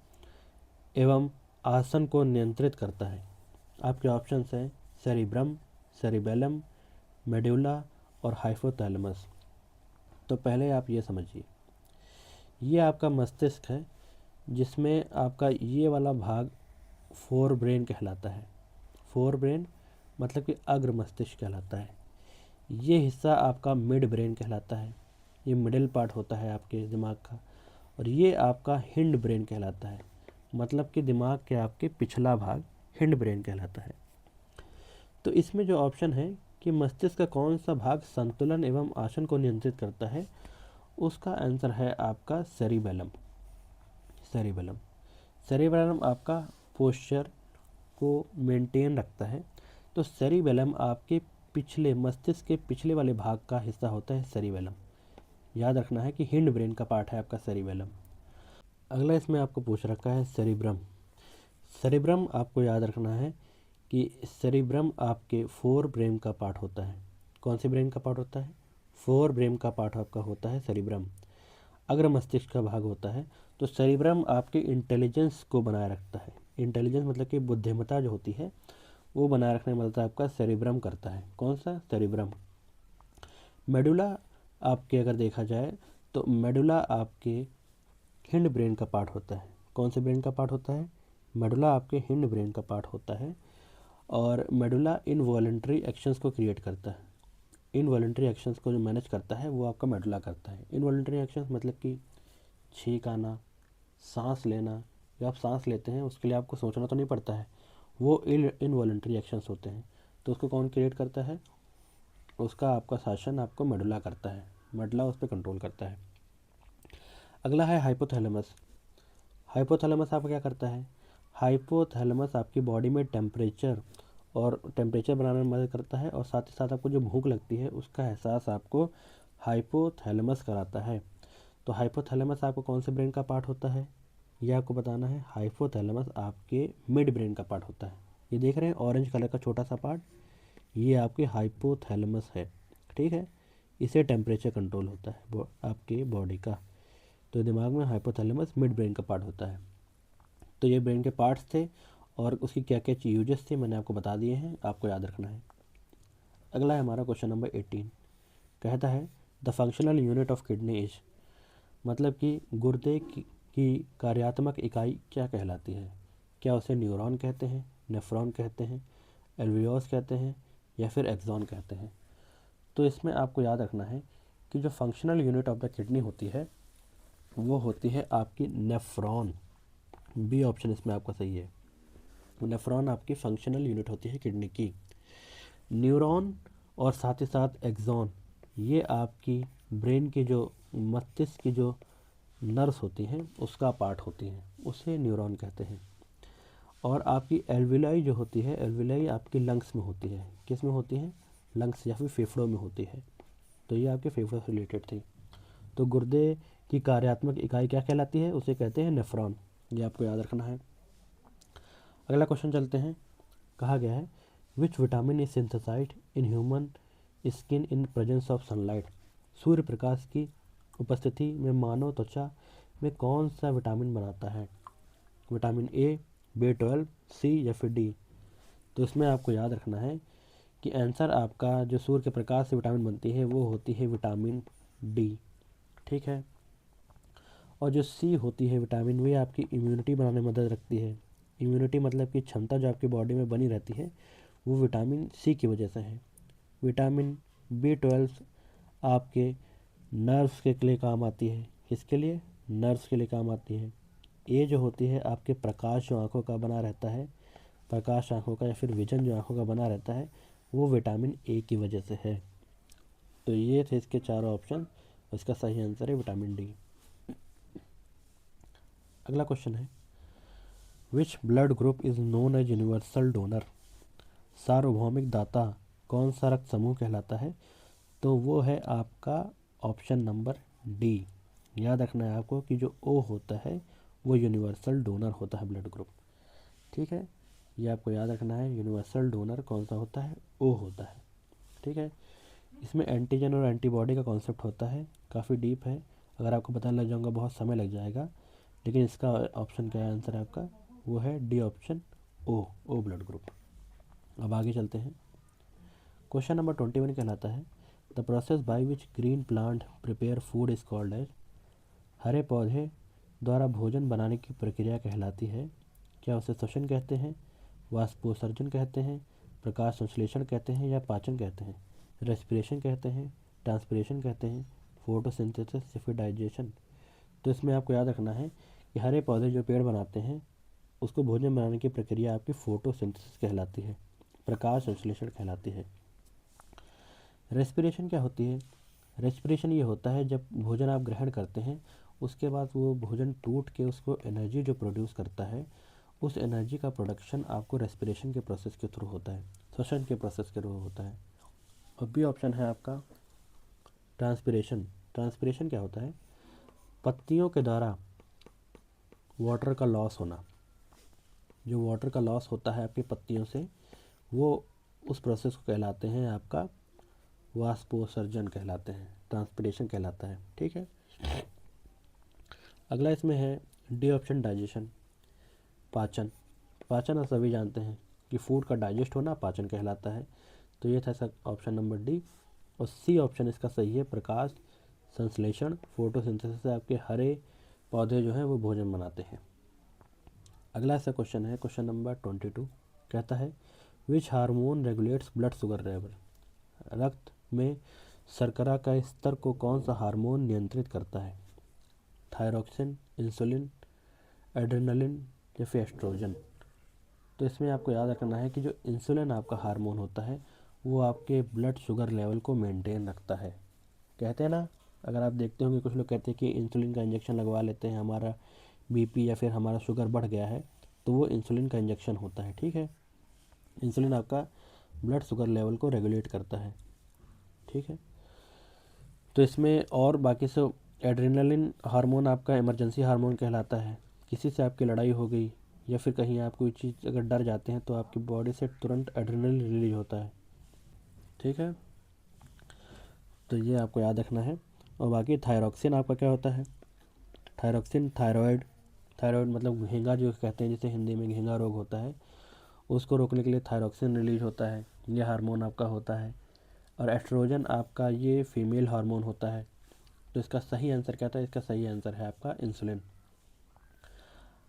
एवं आसन को नियंत्रित करता है? आपके ऑप्शंस हैं सेरिब्रम, सेरिबेलम, मेडुला और हाइपोथैलेमस। तो पहले आप ये समझिए, ये आपका मस्तिष्क है जिसमें आपका ये वाला भाग फोर ब्रेन कहलाता है। फोर ब्रेन मतलब कि अग्र मस्तिष्क कहलाता है। ये हिस्सा आपका मिड ब्रेन कहलाता है, ये मिडिल पार्ट होता है आपके दिमाग का। और ये आपका हिंड ब्रेन कहलाता है, मतलब कि दिमाग के आपके पिछला भाग हिंड ब्रेन कहलाता है। तो इसमें जो ऑप्शन है कि मस्तिष्क का कौन सा भाग संतुलन एवं आसन को नियंत्रित करता है, उसका आंसर है आपका सेरिबेलम। सेरिबेलम सेरिबेलम आपका पोस्चर को मेंटेन रखता है। तो सेरिबेलम आपके पिछले मस्तिष्क के पिछले वाले भाग का हिस्सा होता है सेरिबेलम। याद रखना है कि हिंड ब्रेन का पार्ट है आपका सेरिबेलम। अगला इसमें आपको पूछ रखा है सेरिब्रम। सेरिब्रम आपको याद रखना है कि सेरिब्रम आपके फोर ब्रेन का पार्ट होता है। कौन से ब्रेन का पार्ट होता है? फोर ब्रेन का पार्ट आपका होता है सेरिब्रम। अग्र मस्तिष्क का भाग होता है। तो सेरिब्रम आपके इंटेलिजेंस को बनाए रखता है। इंटेलिजेंस मतलब कि बुद्धिमत्ता जो होती है वो बनाए रखने में मदद आपका सेरिब्रम करता है। कौन सा? सेरिब्रम। मेडुला आपके अगर देखा जाए तो मेडुला आपके हिंड ब्रेन का पार्ट होता है। कौन से ब्रेन का पार्ट होता है? मेडुला आपके हिंड ब्रेन का पार्ट होता है। और मेडुला इनवॉलंटरी एक्शंस को क्रिएट करता है। इनवॉलंटरी एक्शंस को जो मैनेज करता है वो आपका मेडुला करता है। इनवॉलंटरी एक्शंस मतलब कि छींक आना, सांस लेना। जब आप सांस लेते हैं उसके लिए आपको सोचना तो नहीं पड़ता है, वो इनवॉलंटरी एक्शंस होते हैं। तो उसको कौन क्रिएट करता है? उसका आपका शासन आपको मेडुला करता है। मेडुला उस पर कंट्रोल करता है। अगला है हाइपोथैलेमस। हाइपोथैलेमस आपका क्या करता है? हाइपोथैलेमस आपकी बॉडी में टेम्परेचर बनाने में मदद करता है, और साथ ही साथ आपको जो भूख लगती है उसका एहसास आपको हाइपोथैलेमस कराता है। तो हाइपोथैलेमस आपको कौन से ब्रेन का पार्ट होता है ये आपको बताना है। हाइपोथैलेमस आपके मिड ब्रेन का पार्ट होता है। ये देख रहे हैं ऑरेंज कलर का छोटा सा पार्ट, ये आपके हाइपोथैलेमस है। ठीक है, इसे टेम्परेचर कंट्रोल होता है आपके बॉडी का। तो दिमाग में हाइपोथैलेमस मिड ब्रेन का पार्ट होता है। तो ये ब्रेन के पार्ट्स थे और उसकी क्या क्या यूजेस थे मैंने आपको बता दिए हैं, आपको याद रखना है। अगला है हमारा क्वेश्चन नंबर 18। कहता है the functional unit of kidney is, मतलब कि गुर्दे की कार्यात्मक इकाई क्या कहलाती है? क्या उसे न्यूरॉन कहते हैं, नेफ्रॉन कहते हैं, एल्वियोस कहते हैं, या फिर एक्सॉन कहते हैं? तो इसमें आपको याद रखना है कि जो functional unit of the kidney होती है वो होती है आपकी नेफ्रॉन। बी ऑप्शन इसमें आपका सही है। नेफ्रॉन आपकी फंक्शनल यूनिट होती है किडनी की। न्यूरॉन और साथ ही साथ एक्सॉन ये आपकी ब्रेन की जो मस्तिष्क की जो नर्व्स होती हैं उसका पार्ट होती हैं, उसे न्यूरॉन कहते हैं। और आपकी एल्विलाई जो होती है, एल्विलाई आपकी लंग्स में होती है। किस में होती है? लंग्स या फिर फेफड़ों में होती है। तो ये आपके फेफड़ों से रिलेटेड थी। तो गुर्दे की कार्यात्मक इकाई क्या कहलाती है? उसे कहते हैं नेफ्रॉन। ये आपको याद रखना है। अगला क्वेश्चन चलते हैं। कहा गया है which vitamin is synthesized in human skin in presence of sunlight. सूर्य प्रकाश की उपस्थिति में मानव त्वचा में कौन सा विटामिन बनाता है? विटामिन ए, B12, सी या फिर डी? तो इसमें आपको याद रखना है कि आंसर आपका जो सूर्य के प्रकाश से विटामिन बनती है वो होती है विटामिन डी। ठीक है। और जो सी होती है विटामिन, वे आपकी इम्यूनिटी बनाने में मदद रखती है। इम्यूनिटी मतलब कि क्षमता जो आपकी बॉडी में बनी रहती है वो विटामिन सी की वजह से है। विटामिन B12 आपके नर्व्स के लिए काम आती है। किसके लिए? नर्व्स के लिए काम आती है। ए जो होती है आपके प्रकाश जो आँखों का बना रहता है, प्रकाश आँखों का या फिर विजन जो आँखों का बना रहता है वो विटामिन ए की वजह से है। तो ये थे इसके चारों ऑप्शन। इसका सही आंसर है विटामिन डी। अगला क्वेश्चन है which blood group is known as universal donor. सार्वभौमिक दाता कौन सा रक्त समूह कहलाता है? तो वो है आपका ऑप्शन नंबर डी। याद रखना है आपको कि जो ओ होता है वो यूनिवर्सल डोनर होता है ब्लड ग्रुप। ठीक है, ये आपको याद रखना है। यूनिवर्सल डोनर कौन सा होता है? ओ होता है। ठीक है। इसमें एंटीजन और एंटीबॉडी का कॉन्सेप्ट होता है, काफ़ी डीप है। अगर आपको पता लग जाऊंगा बहुत समय लग जाएगा, लेकिन इसका ऑप्शन क्या है आंसर आपका? वो है D option, O blood group. अब आगे चलते हैं। क्वेश्चन नंबर 21 कहलाता है the process by which green plant prepare food is called as. हरे पौधे द्वारा भोजन बनाने की प्रक्रिया कहलाती है। क्या उसे श्वसन कहते हैं, वाष्पोत्सर्जन कहते हैं, प्रकाश संश्लेषण कहते हैं, या पाचन कहते हैं? रेस्पिरेशन कहते हैं, ट्रांसपिरेशन कहते हैं, फोटोसिंथेसिस या फिर डाइजेशन? तो इसमें आपको याद रखना है कि हरे पौधे जो पेड़ बनाते हैं उसको भोजन बनाने की प्रक्रिया आपकी फोटोसिंथेसिस कहलाती है, प्रकाश संश्लेषण कहलाती है। रेस्पिरेशन क्या होती है? रेस्पिरेशन ये होता है जब भोजन आप ग्रहण करते हैं उसके बाद वो भोजन टूट के उसको एनर्जी जो प्रोड्यूस करता है, उस एनर्जी का प्रोडक्शन आपको रेस्पिरेशन के प्रोसेस के थ्रू होता है, श्वसन के प्रोसेस के थ्रू होता है। अब भी ऑप्शन है आपका ट्रांसपिरेशन। ट्रांसपिरेशन क्या होता है? पत्तियों के द्वारा वाटर का लॉस होना। जो वाटर का लॉस होता है आपकी पत्तियों से, वो उस प्रोसेस को कहलाते हैं आपका वाष्पोत्सर्जन कहलाते हैं, ट्रांसपिरेशन कहलाता है। ठीक है, अगला इसमें है डी ऑप्शन डाइजेशन, पाचन। पाचन आप सभी जानते हैं कि फूड का डाइजेस्ट होना पाचन कहलाता है। तो ये था इसका ऑप्शन नंबर डी। और सी ऑप्शन इसका सही है, प्रकाश संश्लेषण, फोटोसिंथेसिस से आपके हरे पौधे जो हैं वो भोजन बनाते हैं। अगला ऐसा क्वेश्चन है, क्वेश्चन नंबर 22 कहता है which hormone regulates blood sugar level. रक्त में शर्करा का स्तर को कौन सा हार्मोन नियंत्रित करता है? थायरोक्सिन, इंसुलिन, एड्रेनलिन या फिर एस्ट्रोजन। तो इसमें आपको याद रखना है कि जो इंसुलिन आपका हार्मोन होता है वो आपके ब्लड शुगर लेवल को मेंटेन रखता है। कहते हैं ना, अगर आप देखते होंगे कुछ लोग कहते हैं कि इंसुलिन का इंजेक्शन लगवा लेते हैं, हमारा बीपी या फिर हमारा शुगर बढ़ गया है, तो वो इंसुलिन का इंजेक्शन होता है। ठीक है, इंसुलिन आपका ब्लड शुगर लेवल को रेगुलेट करता है। ठीक है, तो इसमें और बाकी से एड्रेनलिन हार्मोन आपका इमरजेंसी हार्मोन कहलाता है। किसी से आपकी लड़ाई हो गई या फिर कहीं आप कोई चीज़ अगर डर जाते हैं तो आपकी बॉडी से तुरंत एड्रेनलिन रिलीज होता है। ठीक है, तो ये आपको याद रखना है। और बाकी थायरॉक्सिन आपका क्या होता है? थायरॉक्सिन थायराइड, थायराइड मतलब घेंगा जो कहते हैं, जिसे हिंदी में घेंगा रोग होता है, उसको रोकने के लिए थायरॉक्सिन रिलीज होता है, ये हार्मोन आपका होता है। और एस्ट्रोजन आपका ये फीमेल हार्मोन होता है। तो इसका सही आंसर क्या था? इसका सही आंसर है आपका इंसुलिन।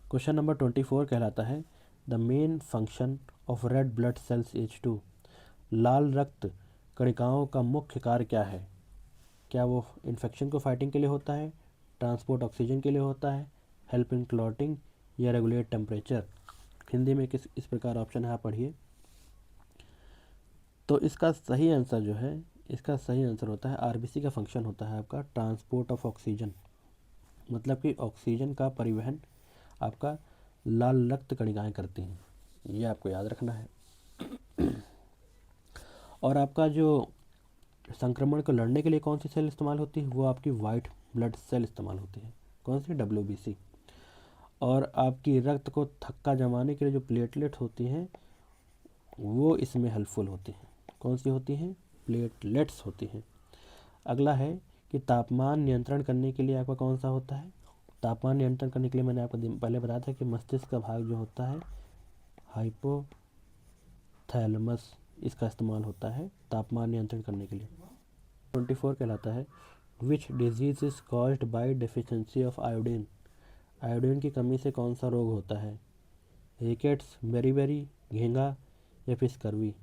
क्वेश्चन नंबर 24 कहलाता है the main function of red blood cells is to. लाल रक्त कणिकाओं का मुख्य कार्य क्या है? क्या वो इन्फेक्शन को फाइटिंग के लिए होता है, ट्रांसपोर्ट ऑक्सीजन के लिए होता है, हेल्प इन क्लॉटिंग या रेगुलेट टेम्परेचर? हिंदी में किस इस प्रकार ऑप्शन है, आप पढ़िए। तो इसका सही आंसर जो है, इसका सही आंसर होता है आरबीसी का फंक्शन होता है आपका ट्रांसपोर्ट ऑफ ऑक्सीजन, मतलब कि ऑक्सीजन का परिवहन आपका लाल रक्त कणिकाएं करती हैं। ये आपको याद रखना है। और आपका जो संक्रमण को लड़ने के लिए कौन सी सेल इस्तेमाल होती है? वो आपकी वाइट ब्लड सेल इस्तेमाल होती है। कौन सी? WBC। और आपकी रक्त को थक्का जमाने के लिए जो प्लेटलेट होती हैं वो इसमें हेल्पफुल होती हैं। कौन सी होती हैं? प्लेटलेट्स होती हैं। अगला है कि तापमान नियंत्रण करने के लिए आपका कौन सा होता है? तापमान नियंत्रण करने के लिए मैंने आपको पहले बताया था कि मस्तिष्क का भाग जो होता है हाइपोथैलेमस, इसका इस्तेमाल होता है तापमान नियंत्रण करने के लिए। 24 कहलाता है which disease is caused by deficiency of iodine. Iodine की कमी से कौन सा रोग होता है? रिकेट्स, बेरीबेरी, घेंगा या फिर स्कर्वी?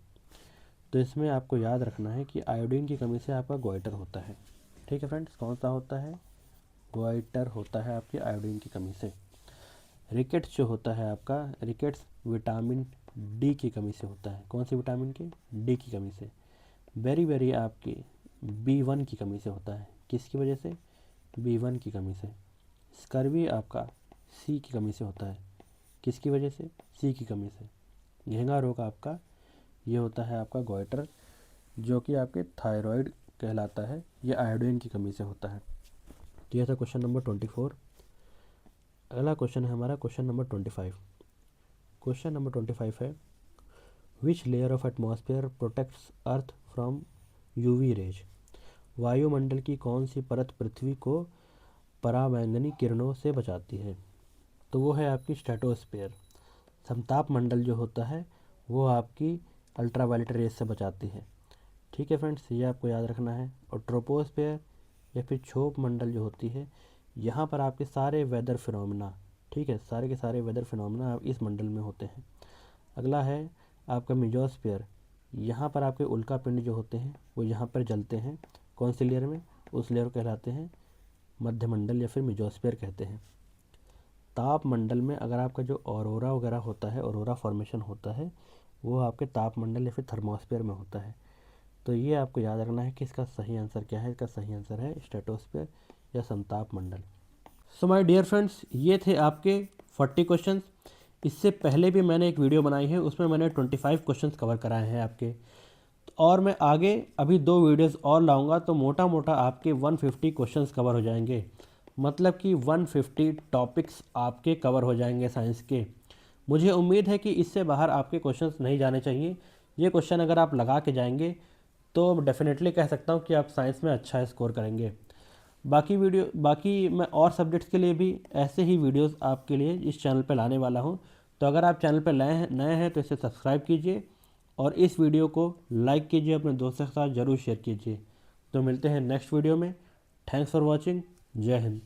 तो इसमें आपको याद रखना है कि आयोडीन की कमी से आपका गोइटर होता है। ठीक है फ्रेंड्स, कौन सा होता है? गोइटर होता है आपकी आयोडीन की कमी से। रिकेट्स जो होता है आपका, रिकेट्स विटामिन डी की कमी से होता है। कौन सी विटामिन की? डी की कमी से। बेरी आपकी B1 की कमी से होता है। किसकी वजह से? B1 की कमी से। स्कर्वी आपका C की कमी से होता है। किसकी वजह से? C की कमी से। घेंगा रोग आपका ये होता है आपका गोइटर, जो कि आपके थायराइड कहलाता है, ये आयोडीन की कमी से होता है। तो यह था क्वेश्चन नंबर 24। अगला क्वेश्चन है हमारा क्वेश्चन नंबर 25। क्वेश्चन नंबर 25 है which layer of atmosphere protects earth from UV rays. वायुमंडल की कौन सी परत पृथ्वी को पराबैंगनी किरणों से बचाती है? तो वो है आपकी स्ट्रेटोस्फेयर। समताप मंडल जो होता है वो आपकी अल्ट्रावायलेट रेस से बचाती है। ठीक है फ्रेंड्स, ये आपको याद रखना है। और ट्रोपोस्फेयर या फिर क्षोभ मंडल जो होती है, यहाँ पर आपके सारे वेदर फिनोमेना, ठीक है, सारे के सारे वेदर फिनोमेना इस मंडल में होते हैं। अगला है आपका मेजोस्फेयर। यहाँ पर आपके उल्का पिंड जो होते हैं वो यहाँ पर जलते हैं। कौन सी लेयर में? उस लेयर को कहलाते हैं मध्यमंडल या फिर मेजोस्फेयर कहते हैं। ताप मंडल में अगर आपका जो ऑरोरा वगैरह होता है, ऑरोरा फॉर्मेशन होता है, वो आपके तापमंडल या फिर थर्मोस्फेयर में होता है। तो ये आपको याद रखना है कि इसका सही आंसर क्या है। इसका सही आंसर है स्ट्रेटोस्फेयर या समताप मंडल। सो माय डियर फ्रेंड्स, ये थे आपके 40 क्वेश्चंस। इससे पहले भी मैंने एक वीडियो बनाई है, उसमें मैंने 25 क्वेश्चंस कवर कराए हैं आपके। और मैं आगे अभी 2 वीडियोस और लाऊंगा, तो मोटा मोटा आपके 150 क्वेश्चंस कवर हो जाएंगे। मतलब कि 150 टॉपिक्स आपके कवर हो जाएंगे साइंस के। मुझे उम्मीद है कि इससे बाहर आपके क्वेश्चंस नहीं जाने चाहिए। ये क्वेश्चन अगर आप लगा के जाएंगे तो डेफिनेटली कह सकता हूँ कि आप साइंस में अच्छा स्कोर करेंगे। बाकी मैं और सब्जेक्ट्स के लिए भी ऐसे ही वीडियोस आपके लिए इस चैनल पर लाने वाला हूँ। तो अगर आप चैनल पर नए हैं तो इसे सब्सक्राइब कीजिए और इस वीडियो को लाइक कीजिए, अपने दोस्तों के साथ ज़रूर शेयर कीजिए। तो मिलते हैं नेक्स्ट वीडियो में। Thanks for watching. जय हिंद।